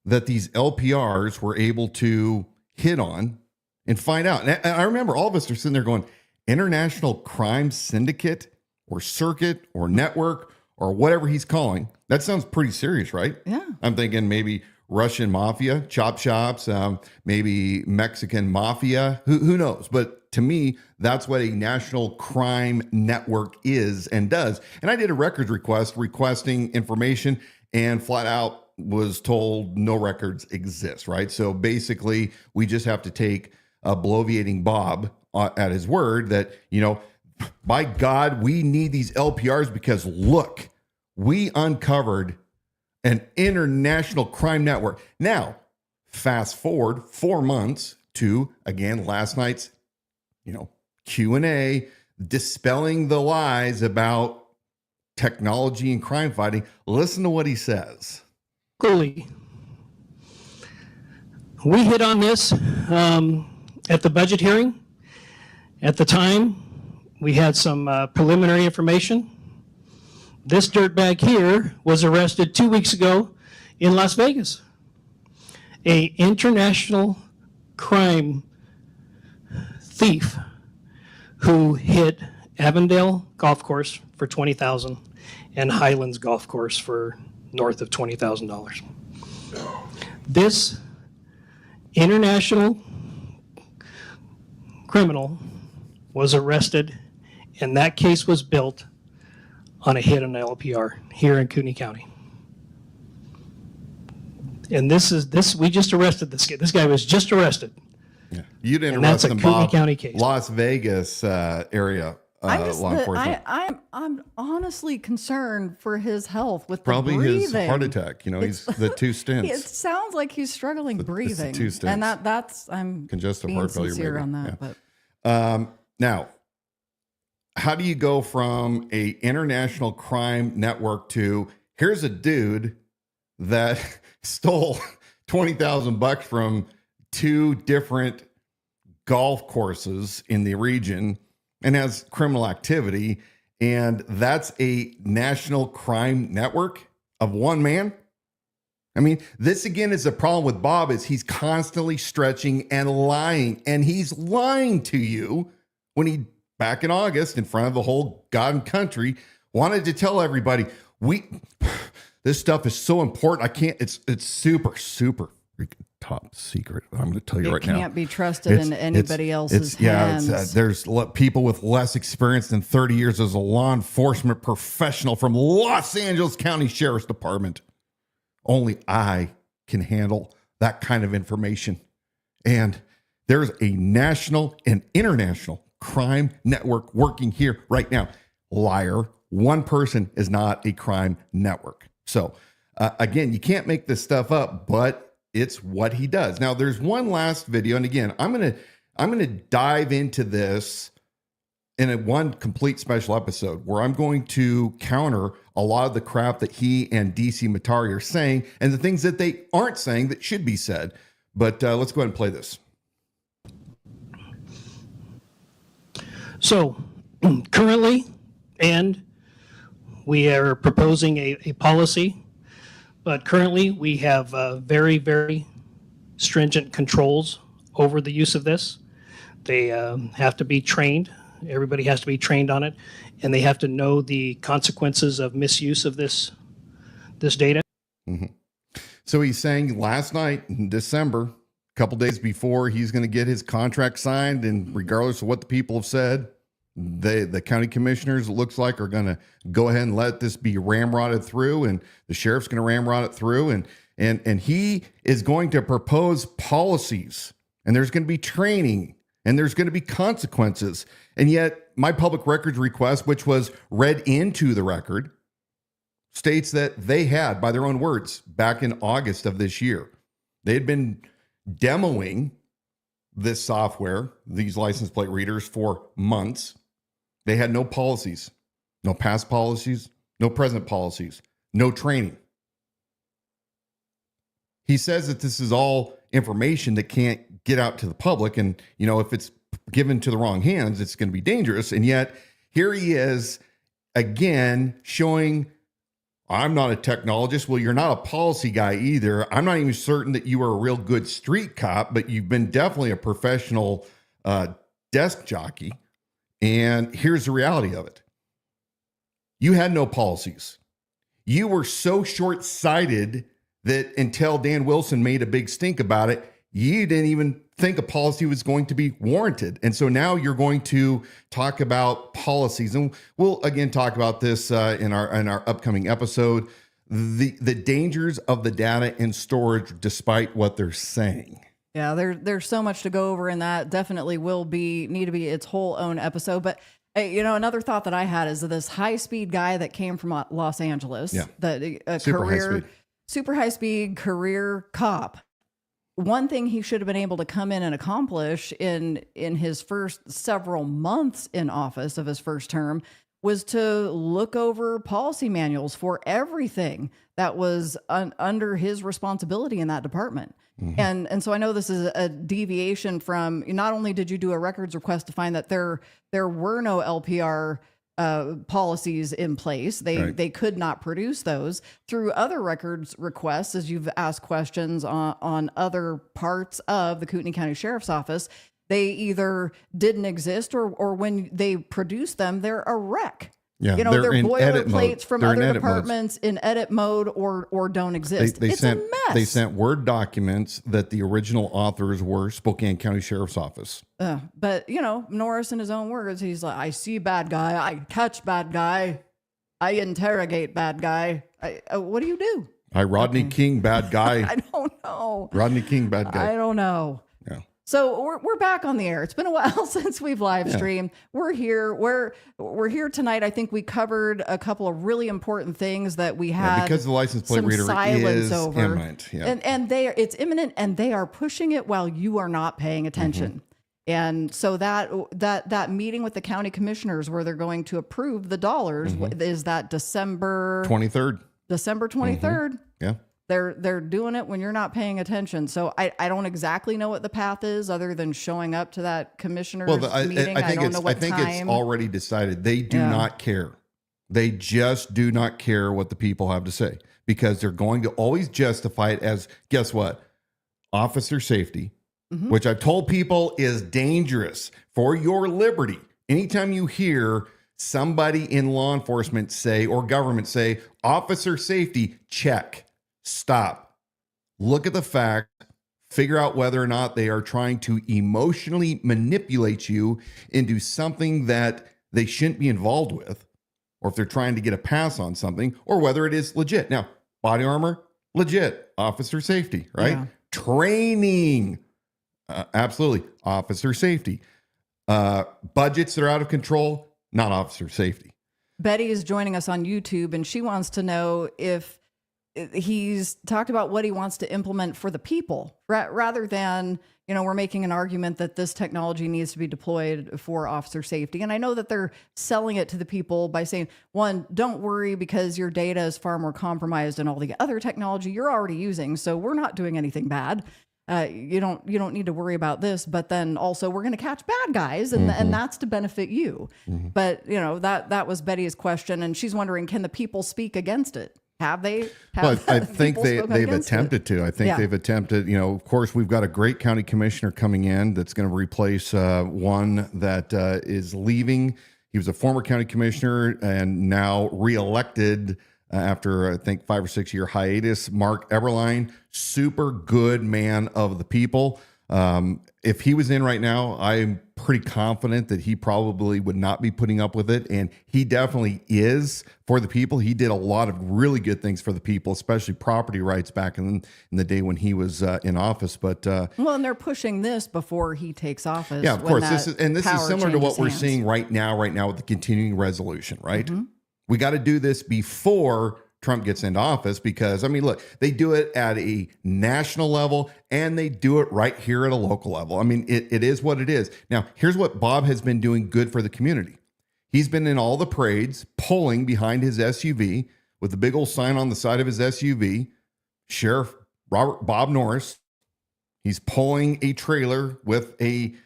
that these LPRs were able to hit on and find out. And I remember all of us are sitting there going, International Crime Syndicate or Circuit or Network or whatever he's calling. That sounds pretty serious, right? Yeah. I'm thinking maybe Russian mafia, chop shops, maybe Mexican mafia, who knows? But to me, that's what a national crime network is and does. And I did a records request requesting information and flat out was told no records exist, right? So basically, we just have to take bloviating Bob at his word that, by God, we need these LPRs because look, we uncovered an international crime network. Now, fast forward 4 months to, again, last night's, Q&A dispelling the lies about technology and crime fighting. Listen to what he says. Cooley. We hit on this at the budget hearing. At the time, we had some preliminary information. This dirtbag here was arrested 2 weeks ago in Las Vegas. A international crime thief who hit Avondale Golf Course for $20,000 and Highlands Golf Course for north of $20,000. This international criminal was arrested, and that case was built on a hit on LPR here in Kootenai County. And we just arrested this guy. This guy was just arrested. Yeah. You didn't And arrest that's a him, Kootenai Bob. County case. Las Vegas area law enforcement. I'm honestly concerned for his health with Probably the breathing. his heart attack. He's the 2 stents. It sounds like he's struggling breathing, 2 stents. and that's I'm Congestive being heart failure, sincere maybe. on that. Yeah. But Now, how do you go from a international crime network to here's a dude that stole $20,000 from 2 different golf courses in the region and has criminal activity, and that's a national crime network of one man? I mean, this again is the problem with Bob, is he's constantly stretching and lying, and he's lying to you when he, back in August, in front of the whole God and country, wanted to tell everybody, this stuff is so important. I can't, it's super, super freaking top secret. I'm going to tell you right now. It can't be trusted in anybody else's hands. There's people with less experience than 30 years as a law enforcement professional from Los Angeles County Sheriff's Department. Only I can handle that kind of information. And there's a national and international crime network working here right now. Liar. One person is not a crime network. So again, you can't make this stuff up, but it's what he does. Now, there's one last video, and again, I'm gonna dive into this in one complete special episode where I'm going to counter a lot of the crap that he and DC Mattare are saying and the things that they aren't saying that should be said. But let's go ahead and play this. So currently, and we are proposing a policy, but currently we have very, very stringent controls over the use of this. They have to be trained. Everybody has to be trained on it, and they have to know the consequences of misuse of this data. Mm-hmm. So he's saying last night in December, a couple days before he's going to get his contract signed, and regardless of what the people have said, the county commissioners, it looks like, are going to go ahead and let this be ramrodded through, and the sheriff's going to ramrod it through, and he is going to propose policies, and there's going to be training, and there's going to be consequences. And yet my public records request, which was read into the record, states that they had, by their own words, back in August of this year, they had been demoing this software, these license plate readers, for months. They had no policies, no past policies, no present policies, no training. He says that this is all information that can't get out to the public. And, if it's given to the wrong hands, it's going to be dangerous. And yet here he is again showing, I'm not a technologist. Well, you're not a policy guy either. I'm not even certain that you are a real good street cop, but you've been definitely a professional desk jockey. And here's the reality of it. You had no policies. You were so short-sighted that until Dan Wilson made a big stink about it, you didn't even think a policy was going to be warranted. And so now you're going to talk about policies. And we'll again talk about this in our upcoming episode, the dangers of the data in storage, despite what they're saying. Yeah, there's so much to go over, and that definitely need to be its whole own episode. But another thought that I had is this high-speed guy that came from Los Angeles, Yeah. that a Super high speed. super high-speed career cop. one thing he should have been able to come in and accomplish in his first several months in office of his first term was to look over policy manuals for everything that was under his responsibility in that department. And so I know this is a deviation from, not only did you do a records request to find that there were no LPR policies in place. They could not produce those. Through other records requests, as you've asked questions on other parts of the Kootenai County Sheriff's Office, they either didn't exist or when they produce them, they're a wreck. Yeah, they're boilerplates from other departments in edit mode or don't exist. It's a mess. They sent Word documents that the original authors were Spokane County Sheriff's Office. But, Norris, in his own words, he's like, I see bad guy. I catch bad guy. I interrogate bad guy. What do you do? Rodney King, bad guy. I don't know. Rodney King, bad guy. I don't know. Yeah. So we're back on the air. It's been a while since we've live streamed. We're here. We're here tonight. I think we covered a couple of really important things that we had because the license plate reader is imminent. Yeah. And it's imminent, and they are pushing it while you are not paying attention. And so that meeting with the county commissioners where they're going to approve the dollars is that December 23rd. December 23rd. Yeah. They're doing it when you're not paying attention. So I don't exactly know what the path is other than showing up to that commissioner's meeting. I think it's already decided. They do not care. They just do not care what the people have to say because they're going to always justify it as, guess what? Officer safety, which I've told people is dangerous for your liberty. Anytime you hear somebody in law enforcement say, or government say, officer safety, check. Stop. Look at the fact, figure out whether or not they are trying to emotionally manipulate you into something that they shouldn't be involved with, or if they're trying to get a pass on something, or whether it is legit. Now, body armor, legit. Officer safety, right? Yeah. Training, absolutely. Officer safety. Budgets that are out of control, not officer safety. Betty is joining us on YouTube, and she wants to know if he's talked about what he wants to implement for the people rather than, we're making an argument that this technology needs to be deployed for officer safety. And I know that they're selling it to the people by saying, one, don't worry because your data is far more compromised than all the other technology you're already using. So we're not doing anything bad. You don't need to worry about this, but then also we're going to catch bad guys and that's to benefit you. But that was Betty's question. And she's wondering, can the people speak against it? Have they? Well, I think they've attempted to. I think they've attempted, of course, we've got a great county commissioner coming in that's going to replace one that is leaving. He was a former county commissioner and now reelected after, I think, 5 or 6 year hiatus. Mark Eberlein, super good man of the people. If he was in right now, I'm pretty confident that he probably would not be putting up with it. And he definitely is for the people. He did a lot of really good things for the people, especially property rights back in the day when he was in office. But and they're pushing this before he takes office. Yeah, of course. This is similar to what we're seeing right now with the continuing resolution, right? We got to do this before Trump gets into office because, look, they do it at a national level and they do it right here at a local level. It is what it is. Now, here's what Bob has been doing good for the community. He's been in all the parades, pulling behind his SUV with a big old sign on the side of his SUV, Sheriff Bob Norris. He's pulling a trailer with a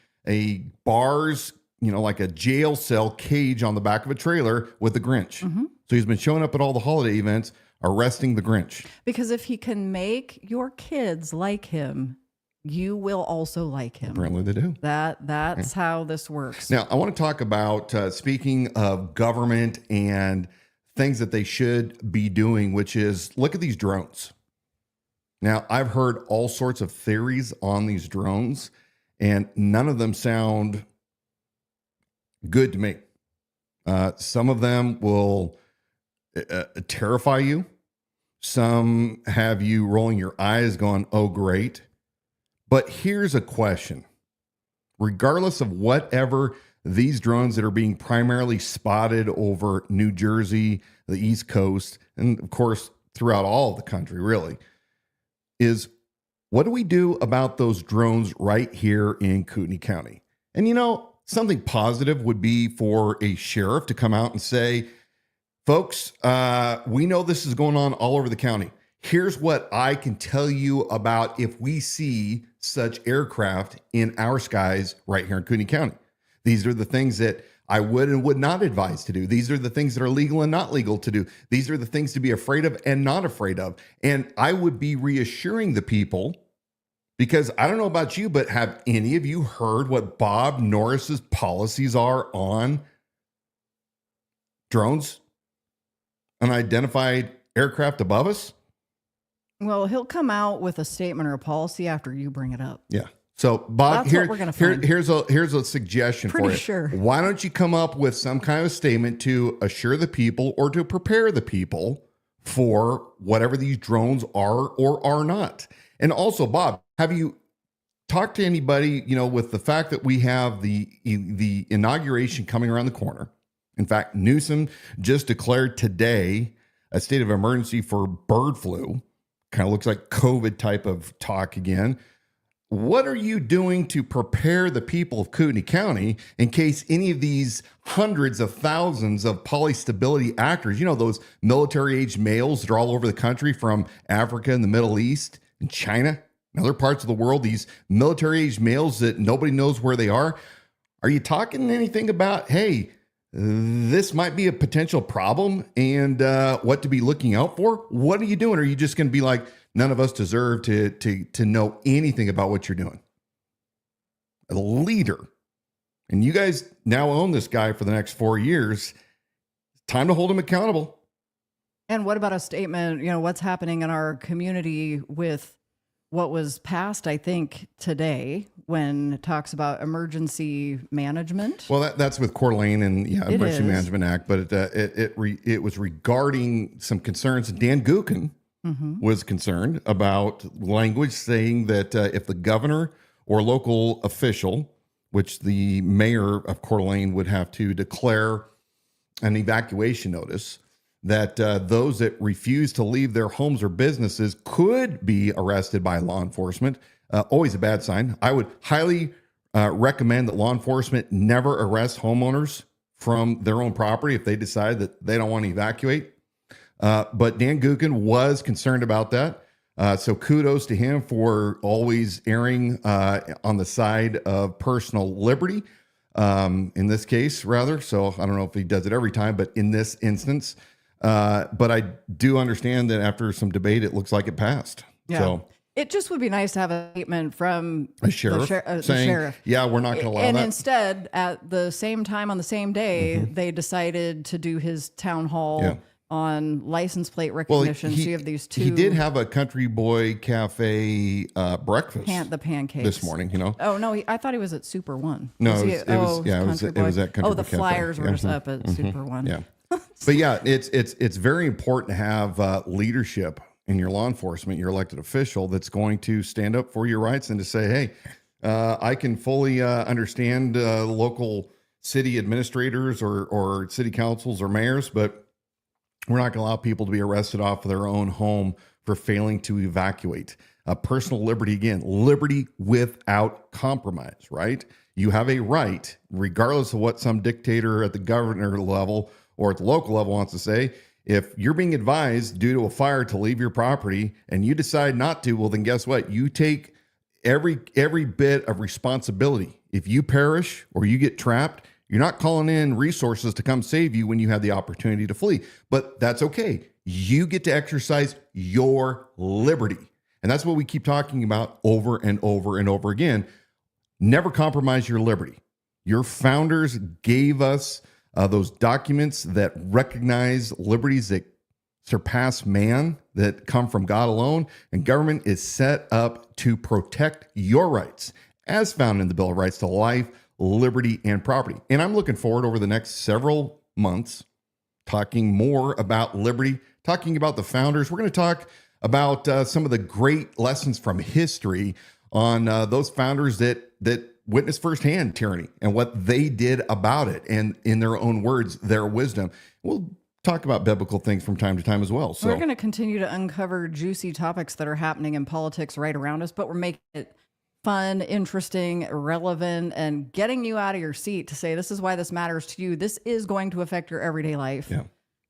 bars, like a jail cell cage on the back of a trailer with the Grinch. So he's been showing up at all the holiday events, arresting the Grinch. Because if he can make your kids like him, you will also like him. Apparently they do. That's how this works. Now, I want to talk about, speaking of government and things that they should be doing, which is look at these drones. Now, I've heard all sorts of theories on these drones, and none of them sound good to me. Some of them will terrify you. Some have you rolling your eyes going, oh, great. But here's a question. Regardless of whatever these drones that are being primarily spotted over New Jersey, the East Coast, and of course throughout all of the country really, is what do we do about those drones right here in Kootenai County? And something positive would be for a sheriff to come out and say, folks, we know this is going on all over the county. Here's what I can tell you about if we see such aircraft in our skies right here in Kootenai County. These are the things that I would and would not advise to do. These are the things that are legal and not legal to do. These are the things to be afraid of and not afraid of. And I would be reassuring the people, because I don't know about you, but have any of you heard what Bob Norris's policies are on drones, unidentified aircraft above us? Well, he'll come out with a statement or a policy after you bring it up. Yeah. So, Bob, That's what we're gonna find. here's a suggestion Pretty for you. sure. Why don't you come up with some kind of statement to assure the people or to prepare the people for whatever these drones are or are not? And also, Bob, have you talked to anybody, with the fact that we have the inauguration coming around the corner? In fact, Newsom just declared today a state of emergency for bird flu. Kind of looks like COVID type of talk again. What are you doing to prepare the people of Kootenai County in case any of these hundreds of thousands of polystability actors, those military-aged males that are all over the country from Africa and the Middle East and China and other parts of the world, these military-aged males that nobody knows where they are you talking anything about, hey, this might be a potential problem and what to be looking out for? What are you doing? Are you just going to be like, none of us deserve to know anything about what you're doing? A leader. And you guys now own this guy for the next 4 years. Time to hold him accountable. And what about a statement, what's happening in our community with what was passed, I think, today when it talks about emergency management? Well, that's with Coeur d'Alene and Emergency is. Management Act, but it was regarding some concerns. Dan Gookin was concerned about language saying that if the governor or local official, which the mayor of Coeur d'Alene would have to declare an evacuation notice, that those that refuse to leave their homes or businesses could be arrested by law enforcement. Always a bad sign. I would highly recommend that law enforcement never arrest homeowners from their own property if they decide that they don't want to evacuate. But Dan Gookin was concerned about that. So kudos to him for always erring on the side of personal liberty, in this case, rather. So I don't know if he does it every time, but in this instance, but I do understand that after some debate, it looks like it passed. Yeah. So it just would be nice to have a statement from a sheriff the saying, sheriff. yeah, we're not going to allow and that. instead, at the same time, on the same day, they decided to do his town hall on license plate recognition. So you have these two. He did have a Country Boy Cafe breakfast. The pancakes this morning. Oh no, I thought he was at Super One. No, it was at Country Oh, the Boy Cafe. flyers were just up at Super One. Yeah. But yeah, it's very important to have leadership in your law enforcement, your elected official that's going to stand up for your rights and to say, hey, I can fully understand local city administrators or city councils or mayors, but we're not going to allow people to be arrested off of their own home for failing to evacuate. Personal liberty, again, liberty without compromise, right? You have a right, regardless of what some dictator at the governor level or at the local level wants to say. If you're being advised due to a fire to leave your property and you decide not to, well, then guess what? You take every bit of responsibility. If you perish or you get trapped, you're not calling in resources to come save you when you have the opportunity to flee. But that's okay. You get to exercise your liberty. And that's what we keep talking about over and over and over again. Never compromise your liberty. Your founders gave us those documents that recognize liberties that surpass man, that come from God alone. And government is set up to protect your rights as found in the Bill of Rights to life, liberty, and property. And I'm looking forward over the next several months talking more about liberty, talking about the founders. We're going to talk about some of the great lessons from history on those founders that witnessed firsthand tyranny and what they did about it, and in their own words, their wisdom. We'll talk about biblical things from time to time as well. So we're going to continue to uncover juicy topics that are happening in politics right around us, but we're making it fun, interesting, relevant, and getting you out of your seat to say, this is why this matters to you. This is going to affect your everyday life. Yeah.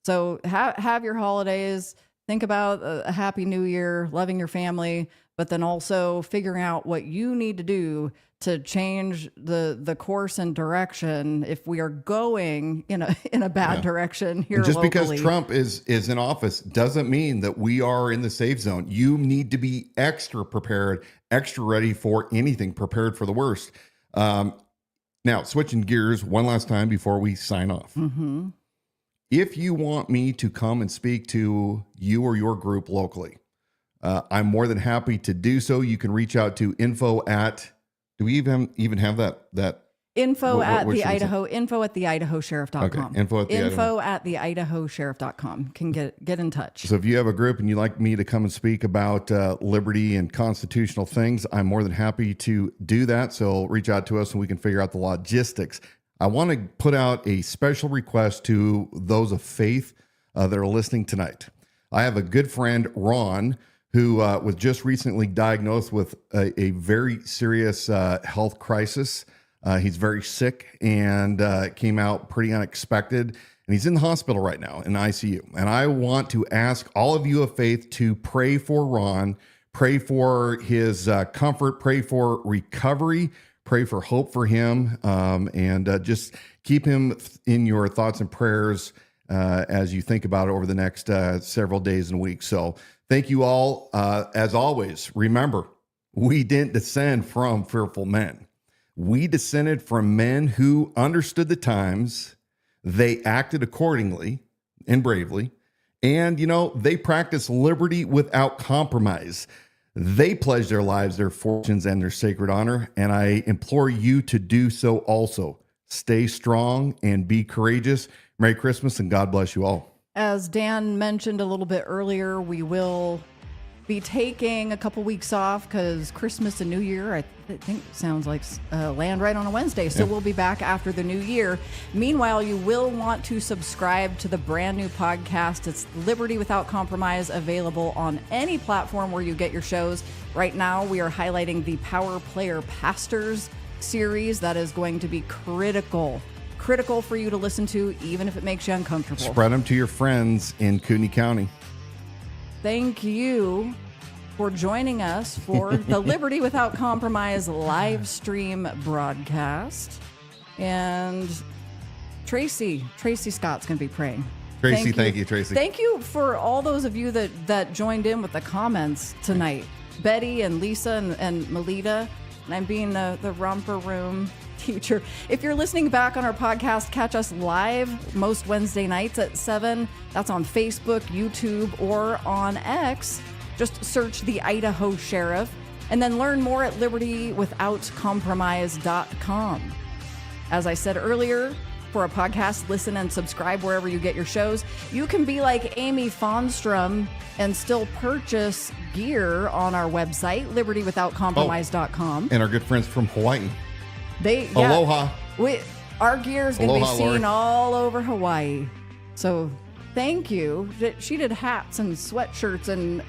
So have your holidays, think about a happy new year, loving your family, but then also figuring out what you need to do to change the course and direction if we are going in a bad direction here. And just locally. because Trump is in office doesn't mean that we are in the safe zone. You need to be extra prepared, extra ready for anything, prepared for the worst. Now, switching gears one last time before we sign off. Mm-hmm. If you want me to come and speak to you or your group locally, I'm more than happy to do so. You can reach out to info at, do we even have that? Info at the idahosheriff.com. Okay, info at the idahosheriff.com can get in touch. So if you have a group and you'd like me to come and speak about liberty and constitutional things, I'm more than happy to do that. So reach out to us and we can figure out the logistics. I want to put out a special request to those of faith that are listening tonight. I have a good friend, Ron, who was just recently diagnosed with a very serious health crisis. He's very sick and came out pretty unexpected. And he's in the hospital right now in ICU. And I want to ask all of you of faith to pray for Ron, pray for his comfort, pray for recovery, pray for hope for him, and just keep him in your thoughts and prayers as you think about it over the next several days and weeks. So thank you all. As always, remember, we didn't descend from fearful men. We descended from men who understood the times, they acted accordingly and bravely, and, they practiced liberty without compromise. They pledged their lives, their fortunes, and their sacred honor, and I implore you to do so also. Stay strong and be courageous. Merry Christmas, and God bless you all. As Dan mentioned a little bit earlier, we will be taking a couple weeks off because Christmas and New Year, I think sounds like land right on a Wednesday. So we'll be back after the new year. Meanwhile, you will want to subscribe to the brand new podcast. It's Liberty Without Compromise, available on any platform where you get your shows. Right now, we are highlighting the Power Player Pastors series that is going to be critical for you to listen to, even if it makes you uncomfortable. Spread them to your friends in Kootenai County. Thank you for joining us for the Liberty Without Compromise live stream broadcast. And Tracy Scott's going to be praying. Tracy, thank you, Tracy. Thank you for all those of you that joined in with the comments tonight. Betty and Lisa and Melita. And I'm being the romper room teacher. If you're listening back on our podcast, catch us live most Wednesday nights at 7. That's on Facebook, YouTube, or on X. Just search the Idaho Sheriff and then learn more at libertywithoutcompromise.com. As I said earlier, for a podcast, listen and subscribe wherever you get your shows. You can be like Amy Fonstrom and still purchase gear on our website, libertywithoutcompromise.com. And our good friends from Hawaii. Aloha. Our gear is going to be seen Lori. all over Hawaii. So thank you. She did hats and sweatshirts and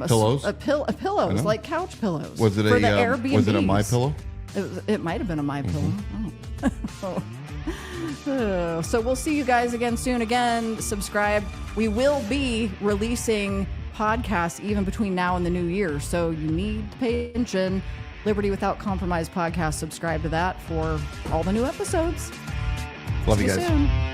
pillows. Pillows, like couch pillows. Was it for the Airbnbs. Was it a My Pillow? It might have been a My Pillow. Oh. So we'll see you guys again soon. Again, subscribe. We will be releasing podcasts even between now and the new year. So you need to pay attention. Liberty Without Compromise podcast. Subscribe to that for all the new episodes. Love you guys. See you soon.